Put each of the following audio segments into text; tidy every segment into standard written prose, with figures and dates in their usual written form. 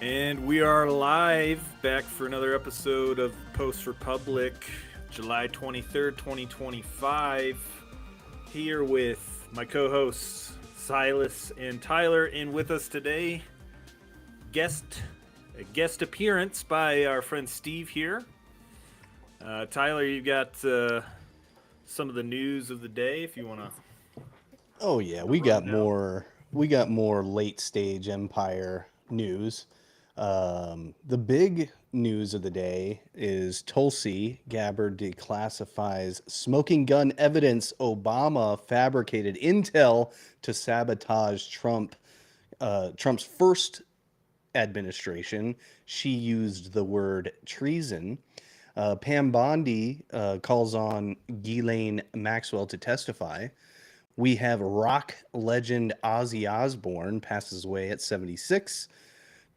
And we are live back for another episode of Post Republic, July 23rd, 2025. Here with my co hosts, Silas and Tyler. And with us today, a guest appearance by our friend Steve here. Tyler, you got some of the news of the day if you want to. Oh yeah, we got more. We got more late stage Empire news. The big news of the day is Tulsi Gabbard declassifies smoking gun evidence. Obama fabricated intel to sabotage Trump's first administration. She used the word treason. Pam Bondi calls on Ghislaine Maxwell to testify. We have rock legend Ozzy Osbourne passes away at 76.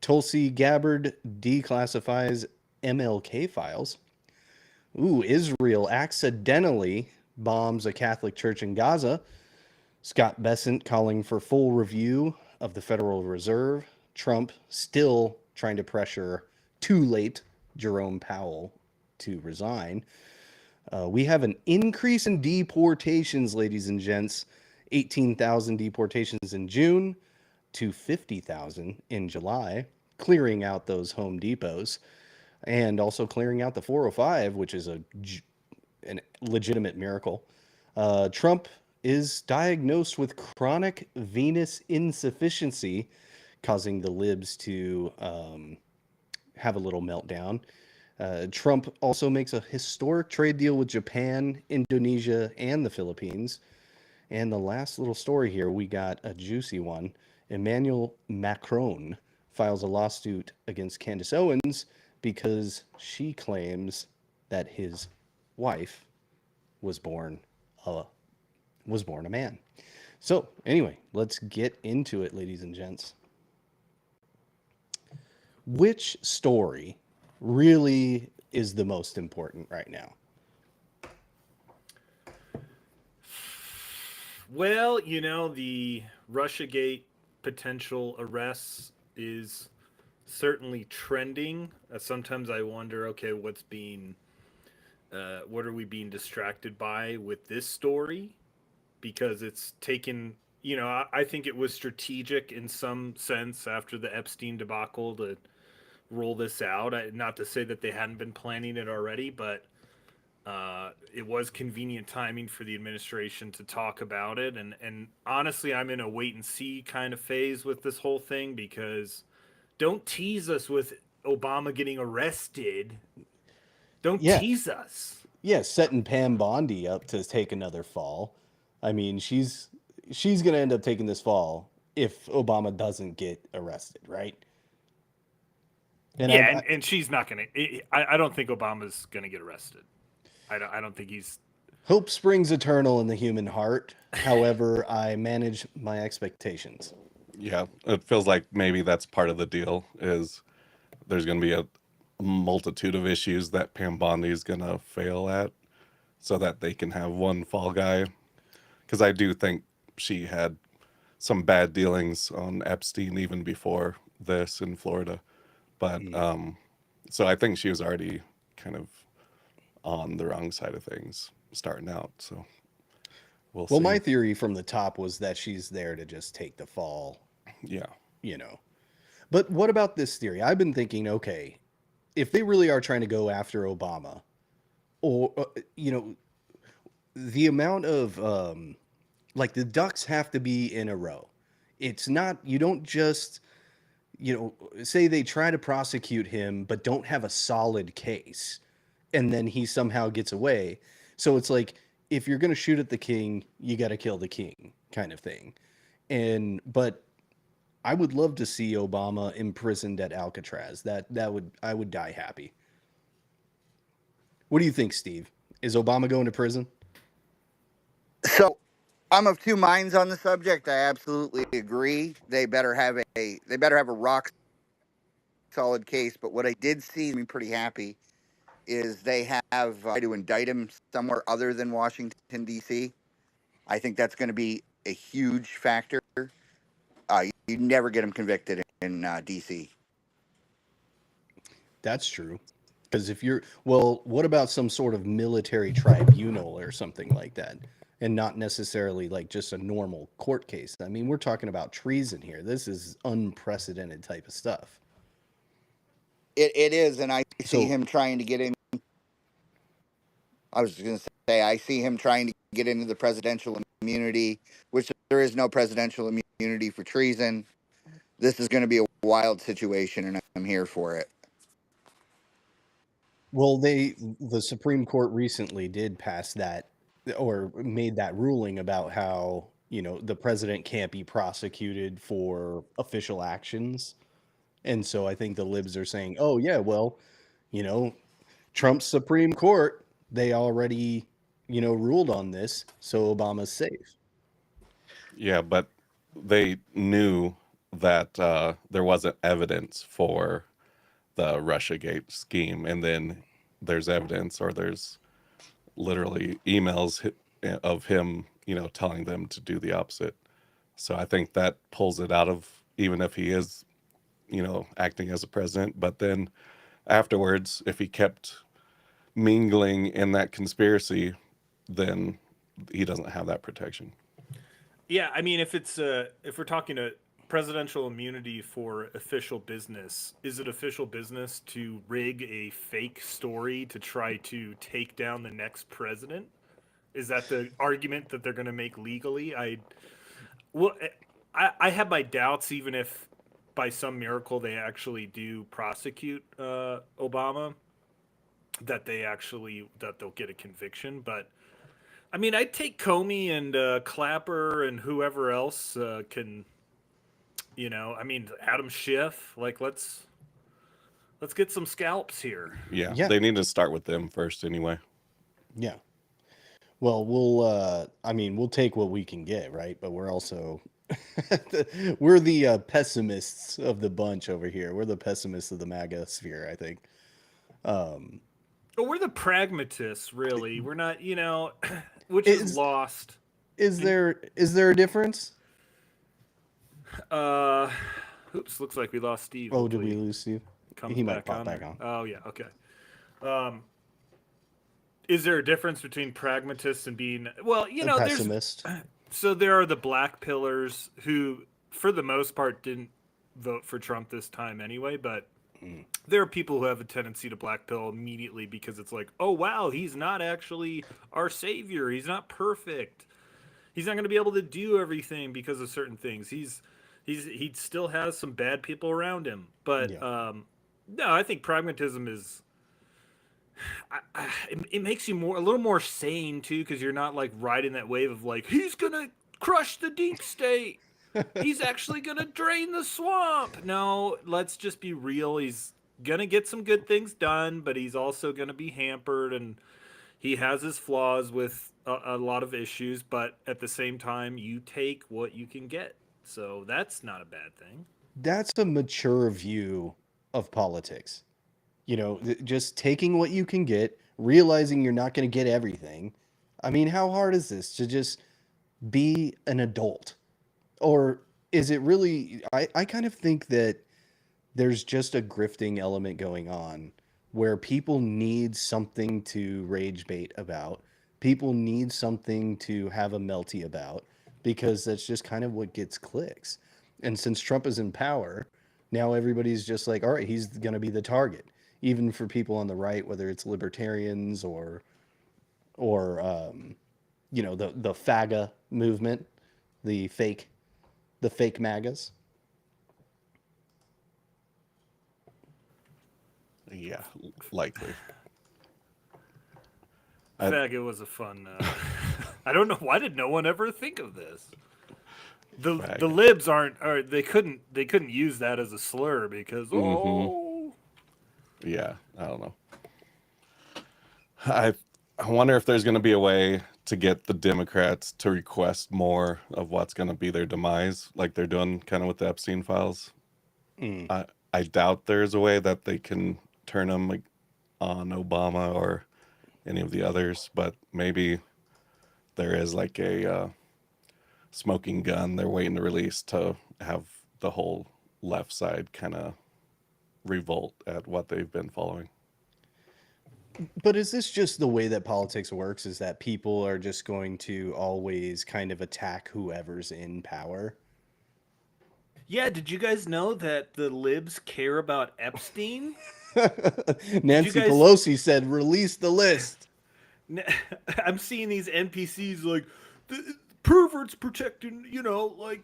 Tulsi Gabbard declassifies MLK files. Israel accidentally bombs a Catholic church in Gaza. Scott Bessant calling for full review of the Federal Reserve. Trump still trying to pressure too late Jerome Powell to resign. We have an increase in deportations, ladies and gents. 18,000 deportations in June to 50,000 in July, clearing out those Home Depots and also clearing out the 405, which is a legitimate miracle. Trump is diagnosed with chronic venous insufficiency, causing the libs to have a little meltdown. Trump also makes a historic trade deal with Japan, Indonesia, and the Philippines. And the last little story here, we got a juicy one. Emmanuel Macron files a lawsuit against Candace Owens because she claims that his wife was born a man. So anyway, let's get into it, ladies and gents. Which story really is the most important right now? Well, the Russiagate potential arrests is certainly trending. Sometimes I wonder, okay, what are we being distracted by with this story? Because it's taken, I think it was strategic in some sense after the Epstein debacle to roll this out. Not to say that they hadn't been planning it already, but it was convenient timing for the administration to talk about it. And honestly, I'm in a wait and see kind of phase with this whole thing because don't tease us with Obama getting arrested. Don't tease us. Yeah, setting Pam Bondi up to take another fall. I mean, she's going to end up taking this fall if Obama doesn't get arrested, right? And she's not going to. I don't think Obama's going to get arrested. I don't think he's. Hope springs eternal in the human heart. However, I manage my expectations. Yeah, it feels like maybe that's part of the deal is there's going to be a multitude of issues that Pam Bondi is going to fail at so that they can have one fall guy. Because I do think she had some bad dealings on Epstein even before this in Florida. But so I think she was already kind of on the wrong side of things starting out. So we'll see. My theory from the top was that she's there to just take the fall. Yeah. But what about this theory? I've been thinking, okay, if they really are trying to go after Obama, or, the amount of, the ducks have to be in a row. It's not, you don't just, say they try to prosecute him, but don't have a solid case, and then he somehow gets away. So it's like, if you're going to shoot at the king, you got to kill the king kind of thing. But I would love to see Obama imprisoned at Alcatraz. I would die happy. What do you think, Steve? Is Obama going to prison? So I'm of two minds on the subject. I absolutely agree. They better have a rock solid case. But what I did see me pretty happy is they have to indict him somewhere other than Washington, D.C. I think that's going to be a huge factor. You never get him convicted in D.C. That's true. Because if you're, well, what about some sort of military tribunal or something like that? And not necessarily like just a normal court case. I mean, we're talking about treason here. This is unprecedented type of stuff. It is, and I see So, him trying to get in. I was going to say, I see him trying to get into the presidential immunity, which there is no presidential immunity for treason. This is going to be a wild situation, and I'm here for it. well, the Supreme Court recently did pass that or made that ruling about how, the president can't be prosecuted for official actions. And so I think the libs are saying, oh, yeah, well, you know, Trump's Supreme Court, they already, ruled on this. So Obama's safe. Yeah, but they knew that there wasn't evidence for the Russiagate scheme, and then there's evidence, or there's literally emails of him, telling them to do the opposite. So I think that pulls it out of, even if he is, acting as a president. But then afterwards, if he kept mingling in that conspiracy, then he doesn't have that protection. Yeah, I mean, if we're talking a presidential immunity for official business, is it official business to rig a fake story to try to take down the next president? Is that the argument that they're going to make legally? Well, I have my doubts, even if by some miracle they actually do prosecute Obama, that they'll get a conviction. But I mean, I'd take Comey and Clapper and whoever else can, I mean, Adam Schiff. Like, let's get some scalps here. Yeah, Yeah. they need to start with them first anyway. Yeah. Well, we'll take what we can get, right? But we're also, we're the pessimists of the bunch over here. We're the pessimists of the MAGA sphere, I think. But we're the pragmatists, really. We're not, which is lost. Is there a difference? Oops, looks like we lost Steve. Oh, did we lose Steve? He might pop back on. Oh, yeah, okay. Is there a difference between pragmatists and being, well, A pessimist. So there are the black pillars who, for the most part, didn't vote for Trump this time anyway, but there are people who have a tendency to black pill immediately because it's like, oh, wow, he's not actually our savior. He's not perfect. He's not going to be able to do everything because of certain things. He still has some bad people around him. But no, I think pragmatism is, it makes you a little more sane too, because you're not like riding that wave of like, he's going to crush the deep state. He's actually going to drain the swamp. No, let's just be real. He's going to get some good things done, but he's also going to be hampered, and he has his flaws with a lot of issues, but at the same time, you take what you can get. So that's not a bad thing. That's a mature view of politics. Just taking what you can get, realizing you're not going to get everything. I mean, how hard is this to just be an adult? Or is it really, I kind of think that there's just a grifting element going on where people need something to rage bait about. People need something to have a melty about, because that's just kind of what gets clicks. And since Trump is in power, now everybody's just like, all right, he's going to be the target, even for people on the right, whether it's libertarians or the FAGA movement, the fake MAGAs. Yeah, likely. Faggot was a fun. I don't know, why did no one ever think of this? The libs they couldn't use that as a slur because Yeah, I don't know. I wonder if there's going to be a way to get the Democrats to request more of what's going to be their demise, like they're doing kind of with the Epstein files. I doubt there's a way that they can turn them like on Obama or any of the others, but maybe there is like a smoking gun they're waiting to release to have the whole left side kind of revolt at what they've been following. But is this just the way that politics works? Is that people are just going to always kind of attack whoever's in power? Yeah, did you guys know that the libs care about Epstein? Nancy guys- Pelosi said, release the list. I'm seeing these NPCs like the perverts protecting, like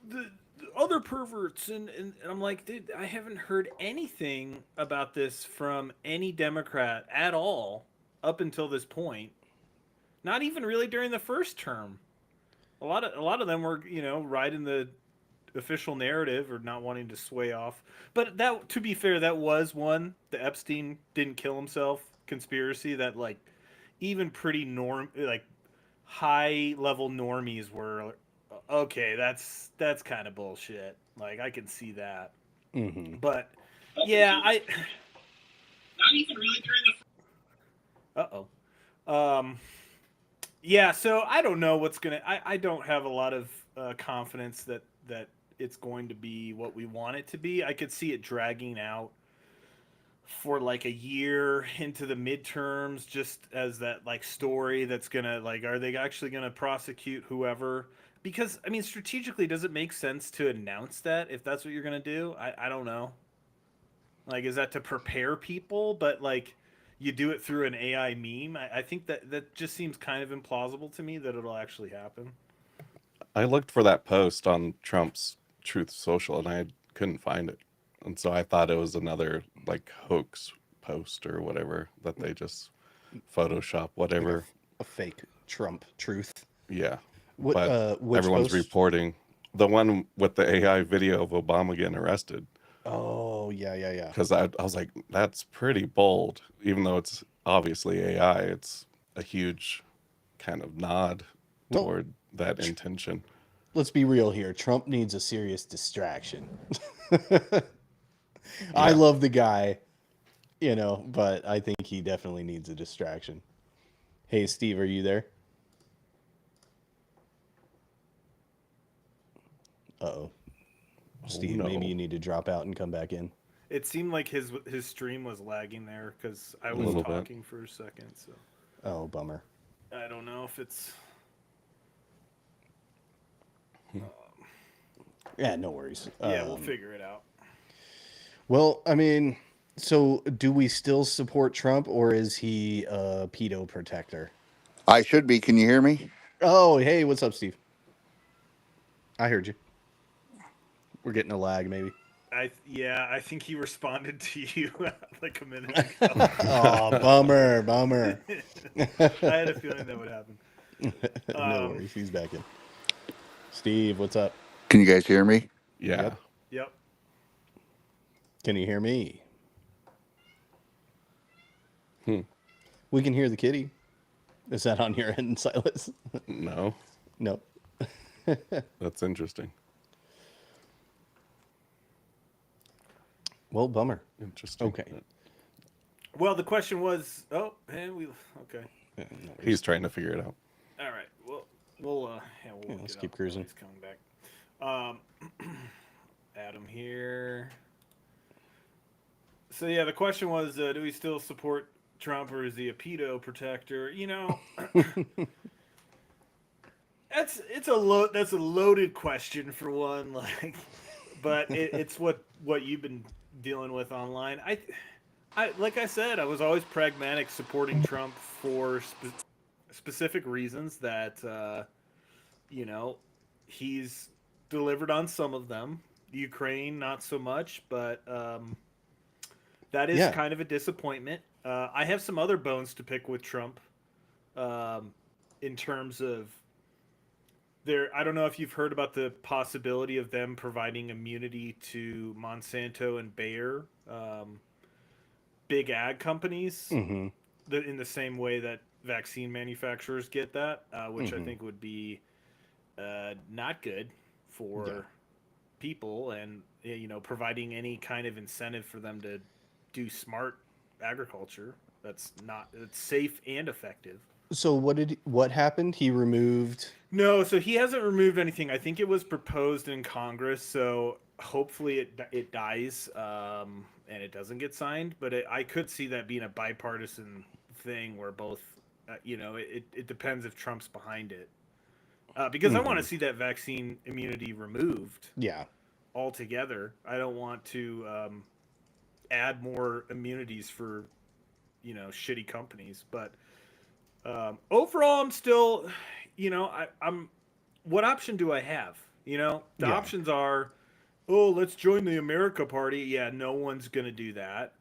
the other perverts, and I'm like, dude, I haven't heard anything about this from any Democrat at all up until this point. Not even really during the first term. A lot of them were, riding the official narrative or not wanting to sway off. But that, to be fair, that was one, the Epstein didn't kill himself conspiracy that like even pretty high level normies were okay, that's kind of bullshit. Like I can see that. Mm-hmm. But yeah, not even really during the yeah, so I don't know what's gonna. I don't have a lot of confidence that it's going to be what we want it to be. I could see it dragging out for like a year into the midterms, just as that like story that's gonna like, are they actually gonna prosecute whoever? Because I mean, strategically, does it make sense to announce that if that's what you're gonna do? I don't know. Like, is that to prepare people? But like, you do it through an AI meme. I think that just seems kind of implausible to me that it'll actually happen. I looked for that post on Trump's Truth Social and I couldn't find it. And so I thought it was another like hoax post or whatever that they just Photoshop, whatever. Like a fake Trump truth. Yeah. What, but which everyone's post? reporting the one with the AI video of Obama getting arrested. Oh, yeah. Because I was like, that's pretty bold. Even though it's obviously AI, it's a huge kind of nod toward that intention. Let's be real here. Trump needs a serious distraction. I love the guy, but I think he definitely needs a distraction. Hey, Steve, are you there? Uh-oh. Steve, no. Maybe you need to drop out and come back in. It seemed like his stream was lagging there because I was talking for a second. So. Oh, bummer. I don't know if it's. Yeah, no worries. Yeah, we'll figure it out. Well, I mean, so do we still support Trump, or is he a pedo protector? I should be. Can you hear me? Oh, hey, what's up, Steve? I heard you. We're getting a lag, maybe. I think he responded to you like a minute ago. Oh, bummer. I had a feeling that would happen. No worries, he's back in. Steve, what's up? Can you guys hear me? Yeah. Yep. Can you hear me? We can hear the kitty. Is that on your end, Silas? No. No. That's interesting. Well, bummer. Interesting. Okay. Well, the question was, okay. Yeah, no worries. He's trying to figure it out. All right. Well, we'll let's keep cruising. He's coming back. Adam here. So yeah, the question was, do we still support Trump or is he a pedo protector? That's a loaded question for one, like, but it's what you've been dealing with online. I like I said, I was always pragmatic supporting Trump for specific reasons that he's delivered on some of them. Ukraine, not so much, but that is kind of a disappointment. I have some other bones to pick with Trump in terms of I don't know if you've heard about the possibility of them providing immunity to Monsanto and Bayer, big ag companies, in the same way that vaccine manufacturers get that, which I think would be not good for people, and providing any kind of incentive for them to do smart agriculture that's safe and effective. So what happened? He removed... No, so he hasn't removed anything. I think it was proposed in Congress. So hopefully it dies and it doesn't get signed. But I could see that being a bipartisan thing where both, it depends if Trump's behind it. Because I want to see that vaccine immunity removed Yeah. altogether. I don't want to add more immunities for, shitty companies. But overall, I'm still, I'm. What option do I have? The Yeah. options are, oh, let's join the America Party. Yeah, no one's gonna do that.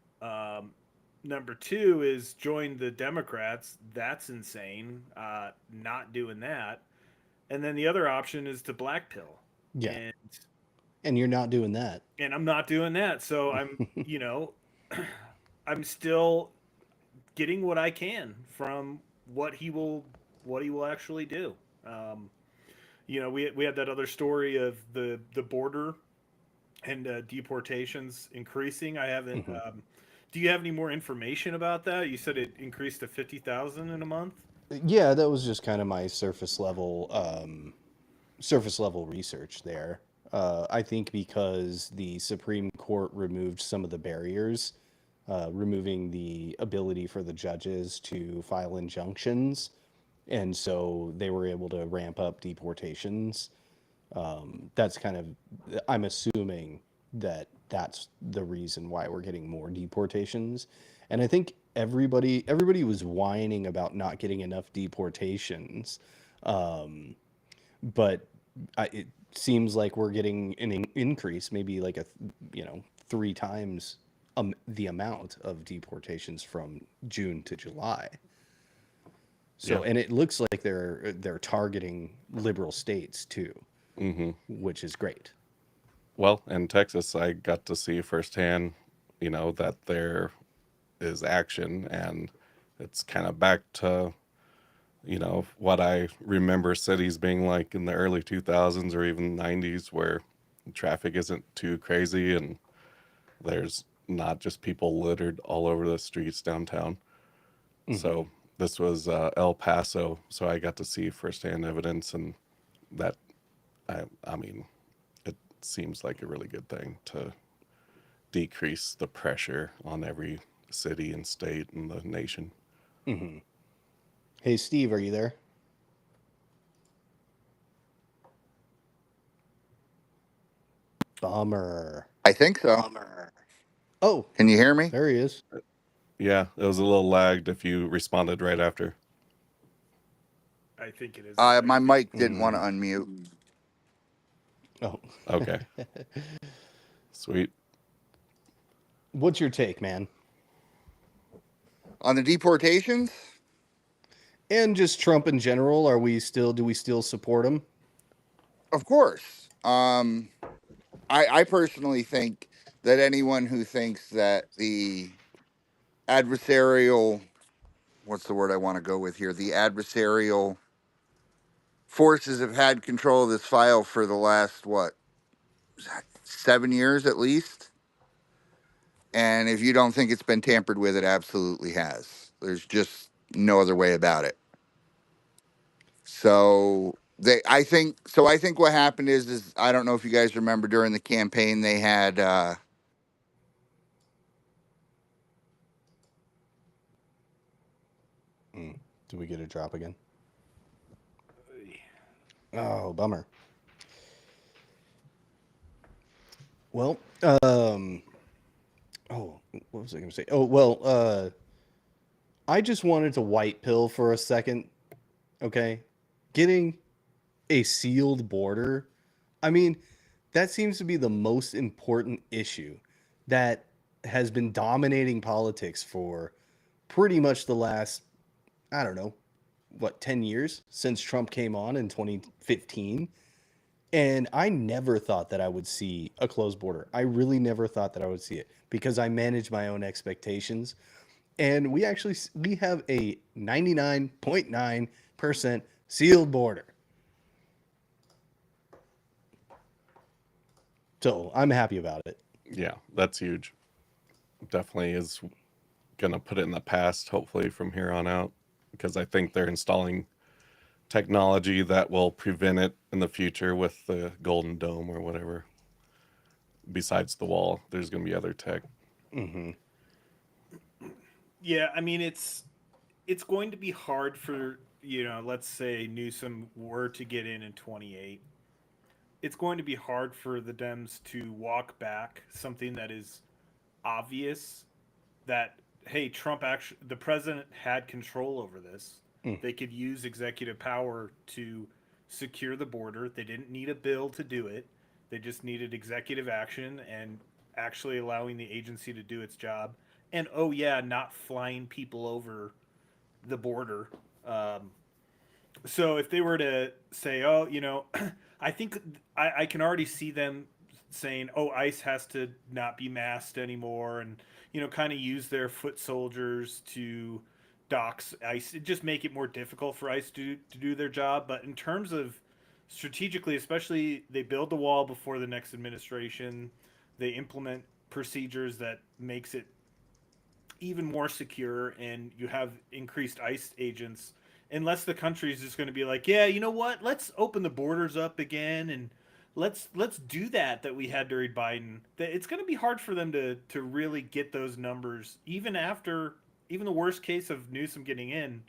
Number two is join the Democrats. That's insane. Not doing that. And then the other option is to black pill. Yeah. And And you're not doing that. I'm not doing that. So I'm, I'm still getting what I can from what he will actually do. We had that other story of the border and deportations increasing. I haven't. Do you have any more information about that? You said it increased to 50,000 in a month. Yeah, that was just kind of my surface level research there. I think because the Supreme Court removed some of the barriers, removing the ability for the judges to file injunctions, and so they were able to ramp up deportations. That's kind of, I'm assuming that that's the reason why we're getting more deportations. And I think everybody was whining about not getting enough deportations, but it seems like we're getting an increase, maybe like three times the amount of deportations from June to July. So, and it looks like they're targeting liberal states too, which is great. Well, in Texas, I got to see firsthand, that there is action, and it's kind of back to, what I remember cities being like in the early 2000s or even 90s, where traffic isn't too crazy and there's not just people littered all over the streets downtown. So this was El Paso, so I got to see firsthand evidence, and that, I mean, it seems like a really good thing to decrease the pressure on every city and state in the nation. Hey, Steve, are you there? Bummer. I think so. Bummer. Oh, Can you hear me? there he is. Yeah, it was a little lagged if you responded right after. I think it is. My mic didn't want to unmute. Oh, Okay. Sweet. what's your take, man? On the deportations? And just Trump in general, do we still support him? Of course. I personally think that anyone who thinks that the adversarial, what's the word I want to go with here? The adversarial forces have had control of this file for the last, 7 years at least. And if you don't think it's been tampered with, it absolutely has. There's just no other way about it. So I think what happened is I don't know if you guys remember during the campaign they had Do we get a drop again? Oh, bummer. Well, what was I going to say? Oh, well, I just wanted to white pill for a second. Okay. Getting a sealed border. I mean, that seems to be the most important issue that has been dominating politics for pretty much the last, I don't know, 10 years since Trump came on in 2015. And I never thought that I would see a closed border. I really never thought that I would see it because I manage my own expectations. And we have a 99.9% sealed border. So I'm happy about it. Yeah, that's huge. Definitely is going to put it in the past, hopefully, from here on out, because I think they're installing technology that will prevent it in the future with the Golden Dome or whatever. besides the wall, there's going to be other tech. Mm-hmm. Yeah, I mean it's going to be hard for, let's say Newsom were to get in 28. It's going to be hard for the Dems to walk back something that is obvious, that hey, Trump actually, the president had control over this. Mm. They could use executive power to secure the border. They didn't need a bill to do it. They just needed executive action and actually allowing the agency to do its job. And oh yeah, not flying people over the border. Um, so if they were to say, oh, I think I can already see them saying, oh, ICE has to not be masked anymore, and kind of use their foot soldiers to dox ICE, just make it more difficult for ICE to do their job. But in terms of strategically, especially, they build the wall before the next administration. They implement procedures that makes it even more secure, and you have increased ICE agents. Unless the country is just going to be like, yeah, you know what? Let's open the borders up again, and let's do that we had during Biden. It's going to be hard for them to really get those numbers, even after even the worst case of Newsom getting in.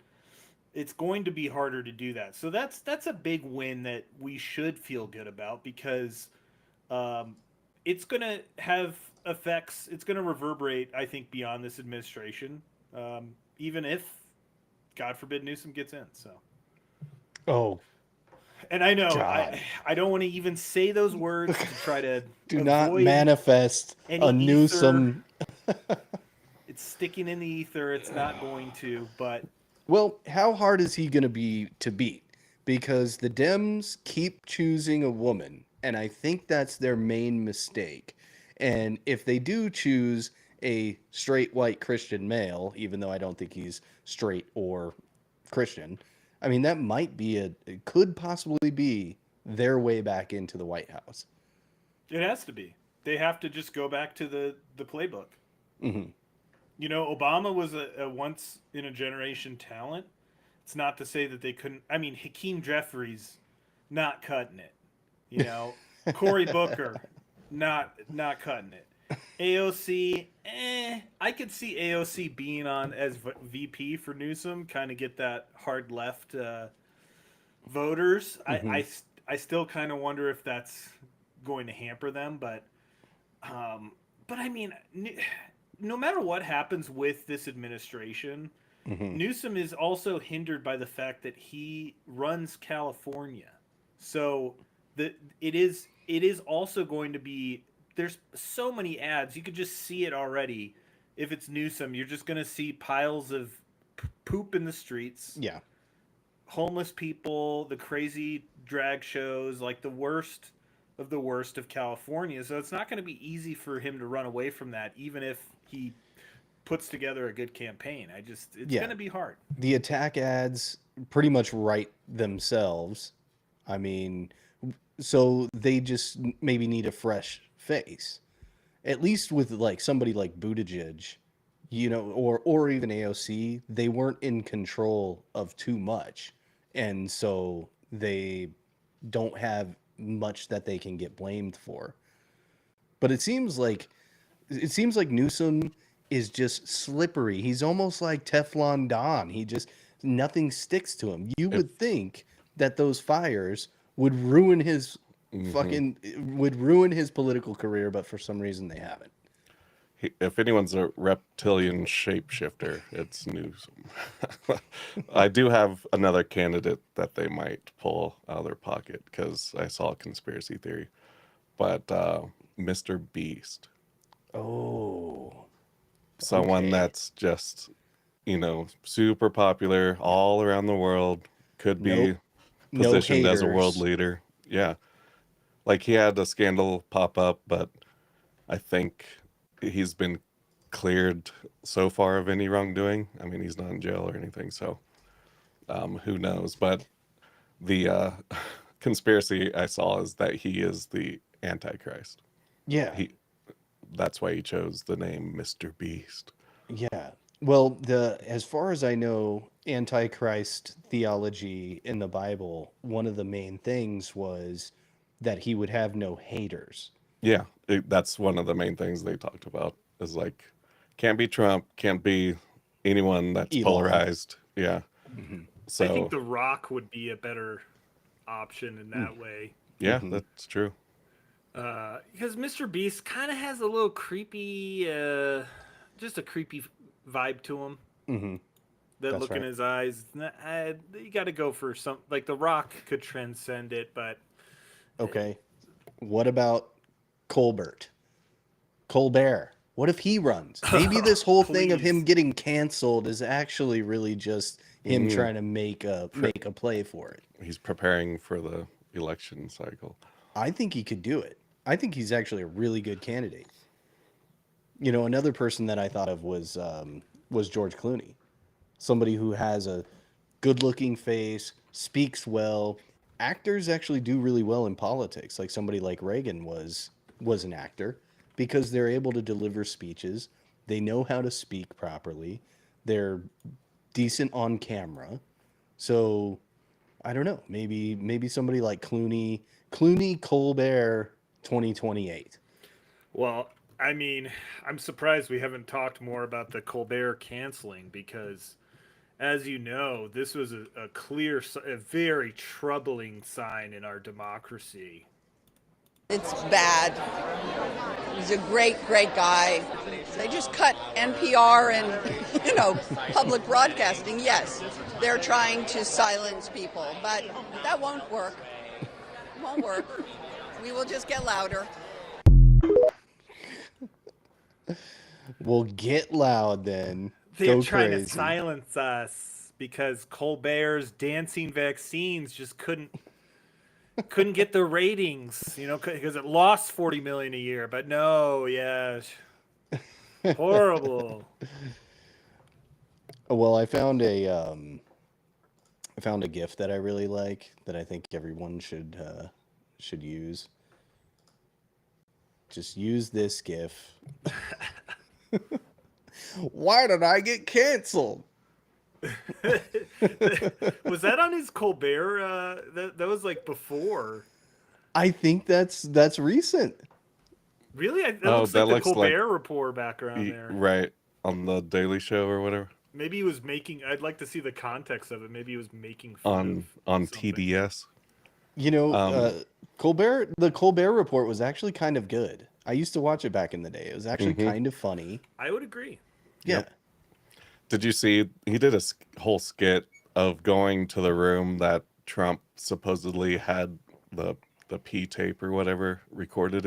It's going to be harder to do that. So that's a big win that we should feel good about, because um, it's going to have effects. It's going to reverberate, I think, beyond this administration, even if, God forbid, Newsom gets in. So, Oh, and I know God. I don't want to even say those words to try to Do not avoid manifest any a Newsom. It's sticking in the ether. It's not going to, but Well, how hard is he going to be to beat? Because the Dems keep choosing a woman, and I think that's their main mistake. And if they do choose a straight white Christian male, even though I don't think he's straight or Christian, I mean, that might be it could possibly be their way back into the White House. it has to be. They have to just go back to the playbook. Mm-hmm. Obama was a once in a generation talent. It's not to say that they couldn't. I mean, Hakeem Jeffries, not cutting it. Cory Booker, not cutting it. AOC, I could see AOC being on as VP for Newsom, kind of get that hard left voters. Mm-hmm. I still kind of wonder if that's going to hamper them, but I mean, no matter what happens with this administration, Mm-hmm. Newsom is also hindered by the fact that he runs California. So it is also going to be, there's so many ads, you could just see it already. If it's Newsom, you're just going to see piles of poop in the streets, Yeah. homeless people, the crazy drag shows, like the worst of California. So it's not going to be easy for him to run away from that, even if he puts together a good campaign. It's going to be hard. The attack ads pretty much write themselves. I mean, so they just maybe need a fresh face. At least with like somebody like Buttigieg, or even AOC, they weren't in control of too much. And so they don't have much that they can get blamed for. But it seems like Newsom is just slippery. He's almost like Teflon Don. Nothing sticks to him. You would think that those fires would ruin his political career, but for some reason they haven't. If anyone's a reptilian shapeshifter, it's Newsom. I do have another candidate that they might pull out of their pocket, because I saw a conspiracy theory. But Mr. Beast. Oh. Someone Okay. that's just, super popular all around the world, could be No positioned as a world haters. leader. Yeah. Like, he had a scandal pop up, but I think he's been cleared so far of any wrongdoing. I mean, he's not in jail or anything, so who knows? But the conspiracy I saw is that he is the Antichrist. Yeah. That's why he chose the name Mr. Beast. Yeah. Well, as far as I know, Antichrist theology in the Bible, one of the main things was that he would have no haters. Yeah, that's one of the main things they talked about is like, can't be Trump, can't be anyone that's Elon. polarized. Yeah. Mhm. So I think The Rock would be a better option in that way. yeah, Mhm. that's true. Because Mr. Beast kind of has a little creepy, just a creepy vibe to him. Mhm. That That's look in right. his eyes. You got to go for some, like The Rock could transcend it, but Okay. What about Colbert? Colbert. What if he runs? Maybe this whole thing of him please. getting canceled is actually really just him Mm, trying to make a play for it. he's preparing for the election cycle. I think he could do it. I think he's actually a really good candidate. You know, another person that I thought of was George Clooney. Somebody who has a good-looking face, speaks well. Actors actually do really well in politics. Like somebody like Reagan was an actor because they're able to deliver speeches. They know how to speak properly. They're decent on camera. So I don't know. Maybe somebody like Clooney Colbert 2028. Well, I mean, I'm surprised we haven't talked more about the Colbert canceling because, as you know, this was a clear, a very troubling sign in our democracy. It's bad. He's a great, great guy. They just cut NPR and, public broadcasting. Yes, they're trying to silence people, but that won't work. It won't work. We will just get louder. Well, get loud then. They're Go trying crazy. to silence us because Colbert's dancing vaccines just couldn't get the ratings, because it lost 40 million a year. But no, yeah, horrible. Well, I found a GIF that I really like that I think everyone should use. Just use this GIF. Why did I get canceled? Was that on his Colbert? That was like before. I think that's recent. Really? That Oh, looks that like the looks like- Colbert Report background there. Right on the Daily Show or whatever Maybe he was making. I'd like to see the context of it. Maybe he was making fun on of something. TDS. You know, Um, the Colbert Report was actually kind of good. I used to watch it back in the day. It was actually kind of funny. I would agree. Yeah. Yep. Did you see he did a whole skit of going to the room that Trump supposedly had the P tape or whatever recorded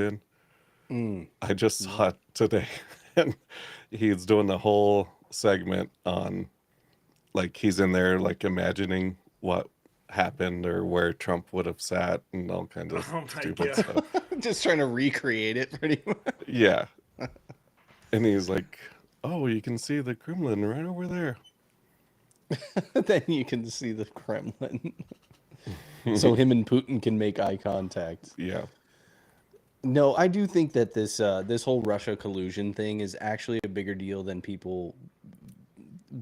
in? I just saw it today, and he's doing the whole segment on, like, he's in there like imagining what happened or where Trump would have sat and all kinds of Oh my stupid God. stuff. Just trying to recreate it pretty much. Yeah, and he's like, "Oh, you can see the Kremlin right over there." Then you can see the Kremlin. So him and Putin can make eye contact. Yeah. No, I do think that this whole Russia collusion thing is actually a bigger deal than people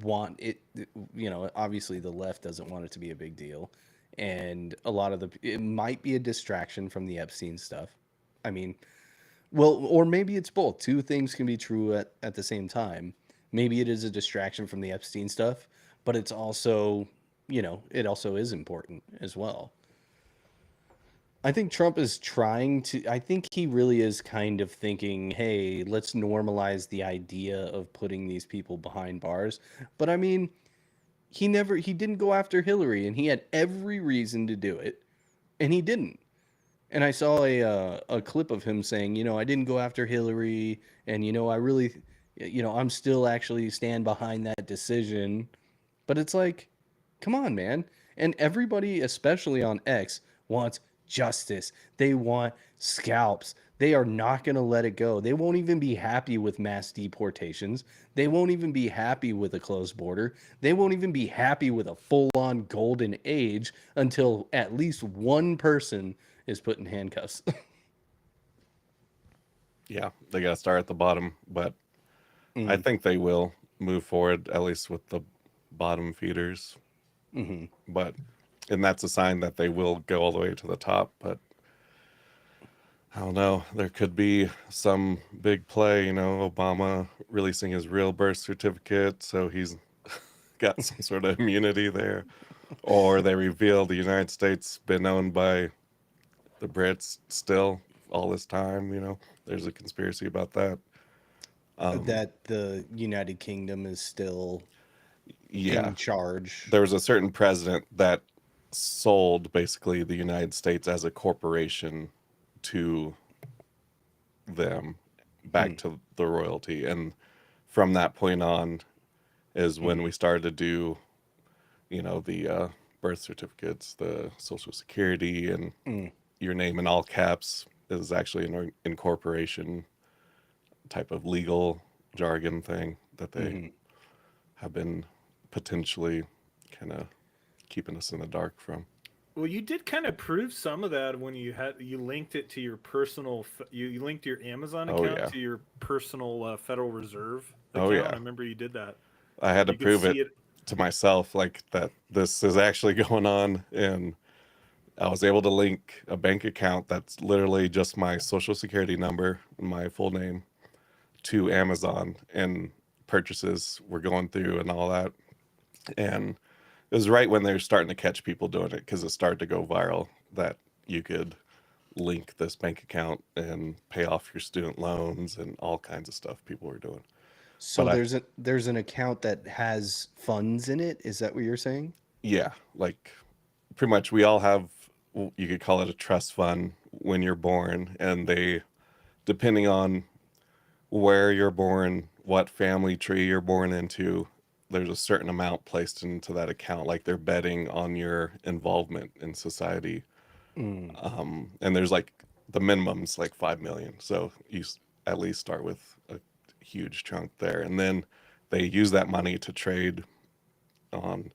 want it. You know, obviously the left doesn't want it to be a big deal, and a lot of it might be a distraction from the Epstein stuff. I mean, well, or maybe it's both. Two things can be true at the same time. Maybe it is a distraction from the Epstein stuff, but it's also, it also is important as well. I think Trump is I think he really is kind of thinking, hey, let's normalize the idea of putting these people behind bars. But I mean, he didn't go after Hillary, and he had every reason to do it, and he didn't. And I saw a clip of him saying, I didn't go after Hillary, and I really, I'm still actually stand behind that decision. But it's like, come on, man. And everybody, especially on X, wants justice. They want scalps. They are not going to let it go. They won't even be happy with mass deportations. They won't even be happy with a closed border. They won't even be happy with a full-on golden age until at least one person is put in handcuffs. Yeah, they got to start at the bottom, but I think they will move forward, at least with the bottom feeders. But, and that's a sign that they will go all the way to the top. But I don't know. There could be some big play, Obama releasing his real birth certificate, so he's got some sort of immunity there. Or they reveal the United States been owned by the Brits still all this time. There's a conspiracy about that. That the United Kingdom is still Yeah. in charge. There was a certain president that sold basically the United States as a corporation to them back to the royalty. And from that point on is when we started to do, the birth certificates, the social security, and your name in all caps is actually an incorporation type of legal jargon thing that they have been potentially kind of keeping us in the dark from. Well, you did kind of prove some of that when you linked it to your personal. You linked your Amazon account to your personal Federal Reserve account. Oh, yeah. I remember you did that. I had to You could prove see it to myself, like that this is actually going on, and I was able to link a bank account that's literally just my social security number and my full name to Amazon, and purchases were going through and all that. And it was right when they were starting to catch people doing it, because it started to go viral that you could link this bank account and pay off your student loans and all kinds of stuff people were doing. So But there's an account that has funds in it. Is that what you're saying? yeah, like pretty much we all have, you could call it a trust fund when you're born, and they, depending on where you're born, what family tree you're born into, there's a certain amount placed into that account, like they're betting on your involvement in society. And there's like the minimum's like 5 million, so you at least start with a huge chunk there, and then they use that money to trade on,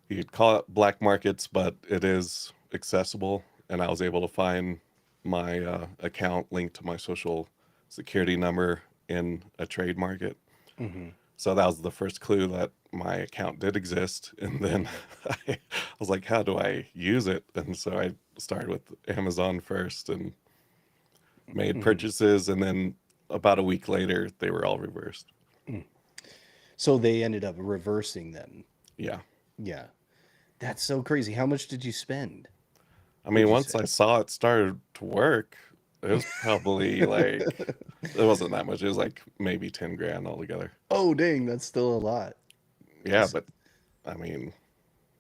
you could call it black markets, but it is accessible. And I was able to find my account linked to my social security number in a trade market. So that was the first clue that my account did exist. And then I was like, how do I use it? And so I started with Amazon first and made purchases. And then about a week later, they were all reversed. So they ended up reversing them. Yeah. Yeah. That's so crazy. How much did you spend? I mean, you once say? I saw it started to work, it was probably like, it wasn't that much. It was like maybe 10 grand altogether. Oh, dang, that's still a lot. Yeah, but I mean,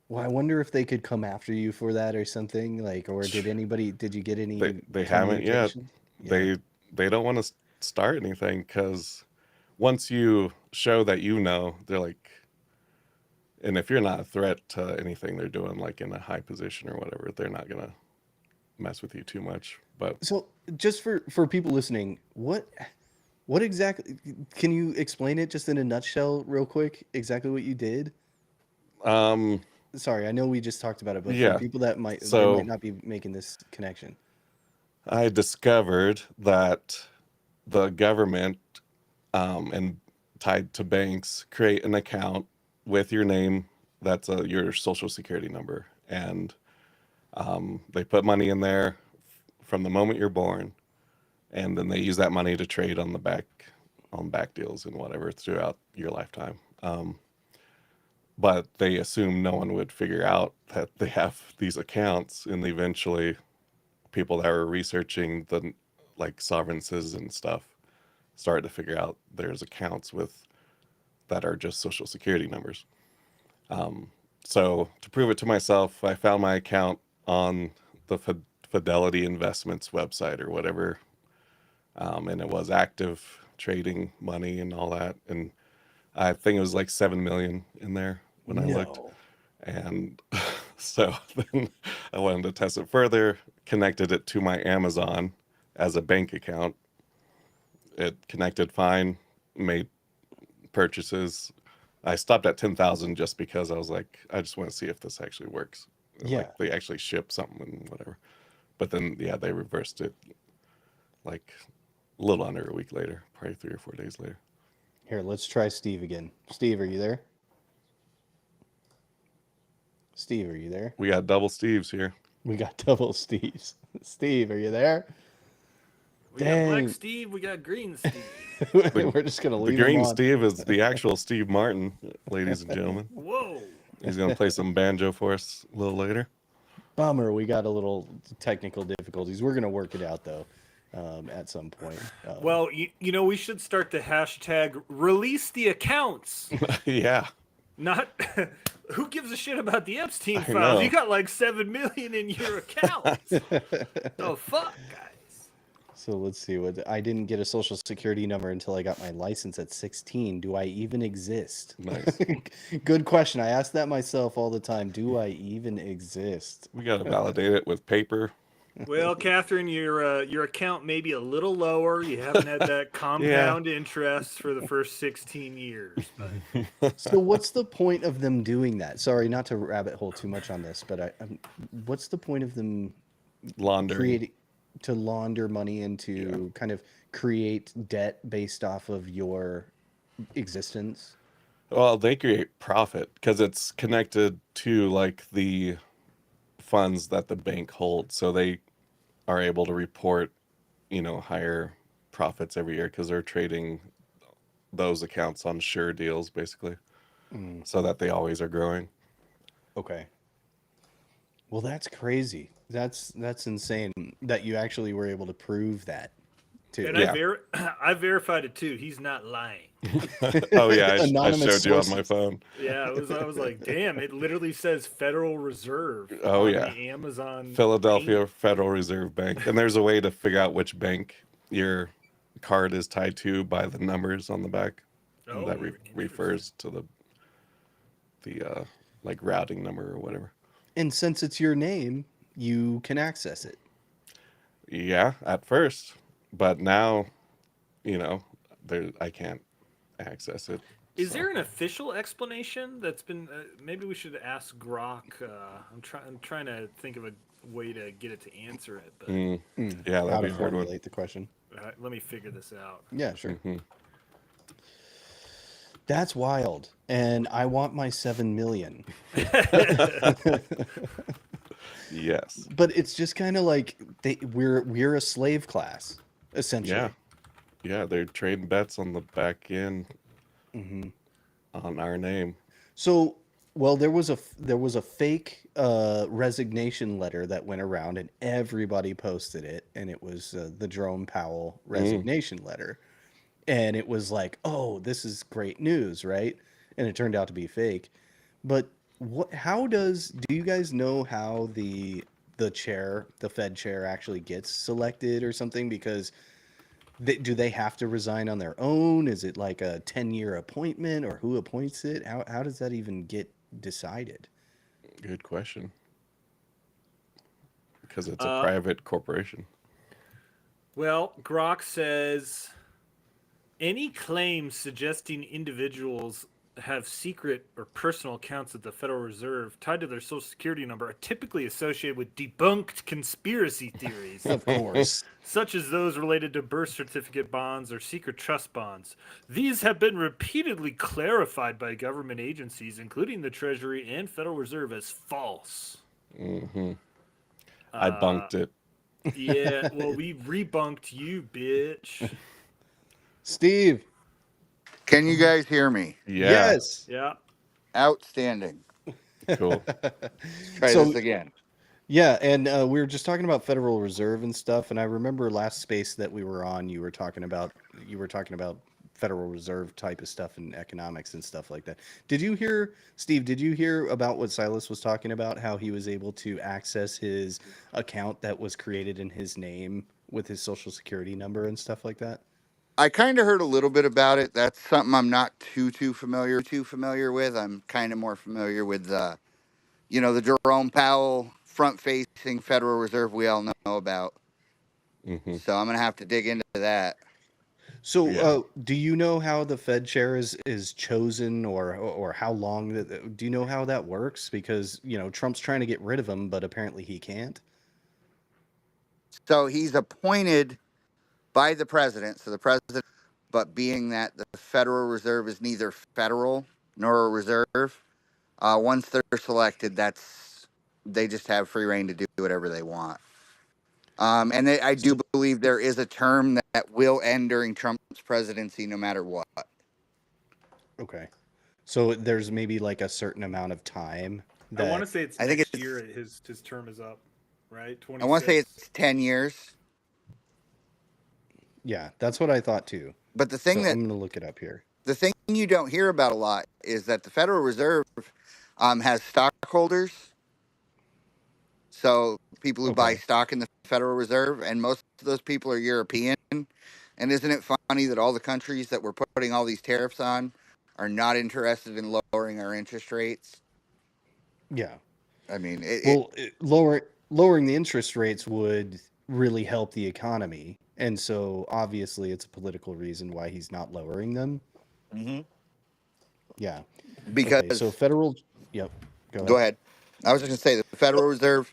Well, I wonder if they could come after you for that or something. Like, or did you get any they haven't yet. communication? Yeah. They don't want to start anything, because once you show that they're like, and if you're not a threat to anything they're doing, like in a high position or whatever, they're not gonna mess with you too much. But So, just for people listening, what exactly, can you explain it just in a nutshell real quick, exactly what you did? Sorry, I know we just talked about it, but for yeah. people that might So not be making this connection. I discovered that the government, and tied to banks, create an account with your name that's your social security number, and they put money in there from the moment you're born, and then they use that money to trade on back deals and whatever throughout your lifetime. But they assume no one would figure out that they have these accounts, and eventually people that were researching the like sovereign citizen stuff started to figure out there's accounts that are just social security numbers. So to prove it to myself, I found my account on the Fidelity Investments website or whatever, and it was active, trading money and all that. And I think it was like 7 million in there when I looked. No. And so then I wanted to test it further, connected it to my Amazon as a bank account. It connected fine, made purchases. I stopped at 10,000 just because I was like, I just want to see if this actually works. Yeah. Like they actually ship something and whatever. But then, yeah, they reversed it like a little under a week later, probably 3 or 4 days later. Here, let's try Steve again. Steve, are you there? Steve, are you there? We got double Steves here. We got double Steves. Steve, are you there? We got Black Dang. Steve, we got Green Steve. We're just gonna The leave him Green on. Steve is the actual Steve Martin, ladies and gentlemen. Whoa. He's gonna play some banjo for us a little later. Bummer, we got a little technical difficulties. We're gonna work it out though, at some point. Well, you know, we should start the hashtag release the accounts. Yeah. Not who gives a shit about the Epstein I files? know. You got like 7 million in your account. Oh fuck, guys. So let's see. What I didn't get a social security number until I got my license at 16. Do I even exist? Nice. Good question. I ask that myself all the time. Do I even exist? We gotta validate it with paper. Well, Catherine, your account may be a little lower. You haven't had that compound interest for the first 16 years. But So what's the point of them doing that? Sorry, not to rabbit hole too much on this, but what's the point of them Laundering. creating to launder money into kind of create debt based off of your existence? Well, they create profit because it's connected to like the funds that the bank holds, so they are able to report, higher profits every year because they're trading those accounts on sure deals, basically, so that they always are growing. Okay. Well, that's crazy. That's insane that you actually were able to prove that too. and Yeah. I verified it too. He's not lying. Oh yeah, I Anonymous showed you on my sources. phone. Yeah, I was like, damn, it literally says Federal Reserve Oh, on yeah. the Amazon Philadelphia Federal Reserve Bank, and there's a way to figure out which bank your card is tied to by the numbers on the back. Oh, That refers to the like routing number or whatever. And since it's your name, you can access it. Yeah, at first, but now, I can't access it. Is so. there an official explanation that's been? Maybe we should ask Grok. I'm trying to think of a way to get it to answer it, but Yeah, How that'd to be a hard one. formulate the question. let me figure this out. Yeah, sure. Mhm. That's wild. And I want my 7 million. Yes. But it's just kind of like we're a slave class, essentially. Yeah. Yeah, they're trading bets on the back end Mm-hmm. on our name. So, well, there was a fake resignation letter that went around, and everybody posted it, and it was the Jerome Powell resignation letter, and it was like, oh, this is great news, right? And it turned out to be fake. But do you guys know how the Fed chair actually gets selected or something? Because do they have to resign on their own? Is it like a 10-year appointment, or who appoints it? How does that even get decided? Good question. Because it's a private corporation. Well, Grok says any claims suggesting individuals have secret or personal accounts at the Federal Reserve tied to their social security number are typically associated with debunked conspiracy theories, Of course. such as those related to birth certificate bonds or secret trust bonds. These have been repeatedly clarified by government agencies, including the Treasury and Federal Reserve, as false. I bunked it. Yeah, well, we rebunked you, bitch. Steve. Can you guys hear me? Yeah. Yes. Yeah. Outstanding. Cool. Try So- this again. Yeah, and we were just talking about Federal Reserve and stuff, and I remember last space that we were on, you were talking about Federal Reserve type of stuff and economics and stuff like that. Steve, did you hear about what Silas was talking about, how he was able to access his account that was created in his name with his social security number and stuff like that? I kind of heard a little bit about it. That's something I'm not too familiar with. I'm kind of more familiar with the Jerome Powell front-facing Federal Reserve we all know about. Mhm. So I'm gonna have to dig into that. So, Yeah. do you know how the Fed chair is chosen, or how long do you know how that works? Because Trump's trying to get rid of him, but apparently he can't. So he's appointed by the president. So the president, but being that the Federal Reserve is neither federal nor a reserve, once they're selected, they just have free reign to do whatever they want. I do believe there is a term that will end during Trump's presidency, no matter what. Okay. So there's maybe like a certain amount of time I want that to say it's I think next it's- year. His term is up, right? I want to say 26. it's 10 years. yeah, that's what I thought too. But the So thing that I'm going to look it up here. the thing you don't hear about a lot is that the Federal Reserve has stockholders. So people who buy Okay. stock in the Federal Reserve, and most of those people are European. And isn't it funny that all the countries that we're putting all these tariffs on are not interested in lowering our interest rates? Yeah. I mean, Well, lowering the interest rates would really help the economy. And so obviously it's a political reason why he's not lowering them. Yeah. because Okay, so federal yep. Go ahead. go ahead. I was just going to say the Federal Reserve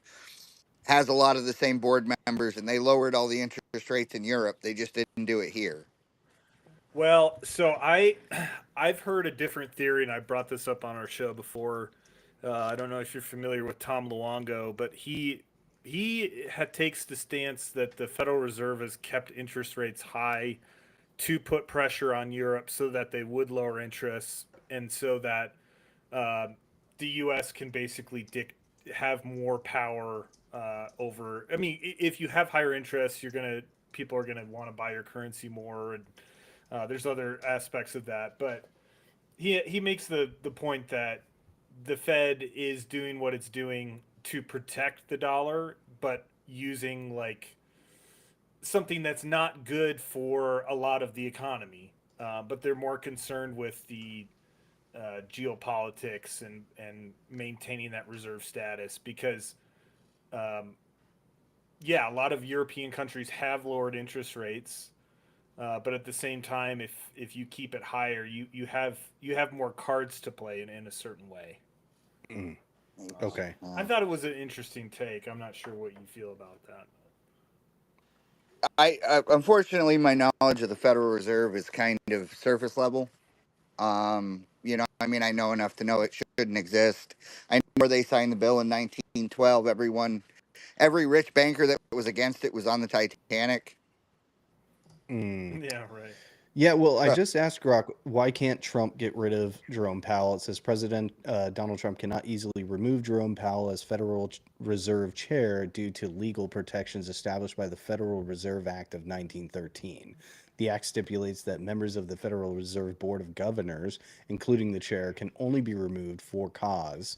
has a lot of the same board members, and they lowered all the interest rates in Europe. They just didn't do it here. Well, so I've heard a different theory, and I brought this up on our show before. I don't know if you're familiar with Tom Luongo, but takes the stance that the Federal Reserve has kept interest rates high to put pressure on Europe so that they would lower interests, and so that the U.S. can basically have more power over. I mean, if you have higher interests, people are gonna want to buy your currency more, and there's other aspects of that. But he makes the point that the Fed is doing what it's doing to protect the dollar, but using like something that's not good for a lot of the economy. But they're more concerned with the geopolitics and maintaining that reserve status because, yeah, a lot of European countries have lowered interest rates. But at the same time, if you keep it higher, you have more cards to play in a certain way. Okay. I thought it was an interesting take. I'm not sure what you feel about that. Unfortunately, my knowledge of the Federal Reserve is kind of surface level. I mean, I know enough to know it shouldn't exist. I know where they signed the bill in 1912. Every rich banker that was against it was on the Titanic. Yeah, right. Yeah, well, I just asked Grok, why can't Trump get rid of Jerome Powell? It says President Donald Trump cannot easily remove Jerome Powell as Federal Reserve Chair due to legal protections established by the Federal Reserve Act of 1913. The act stipulates that members of the Federal Reserve Board of Governors, including the chair, can only be removed for cause,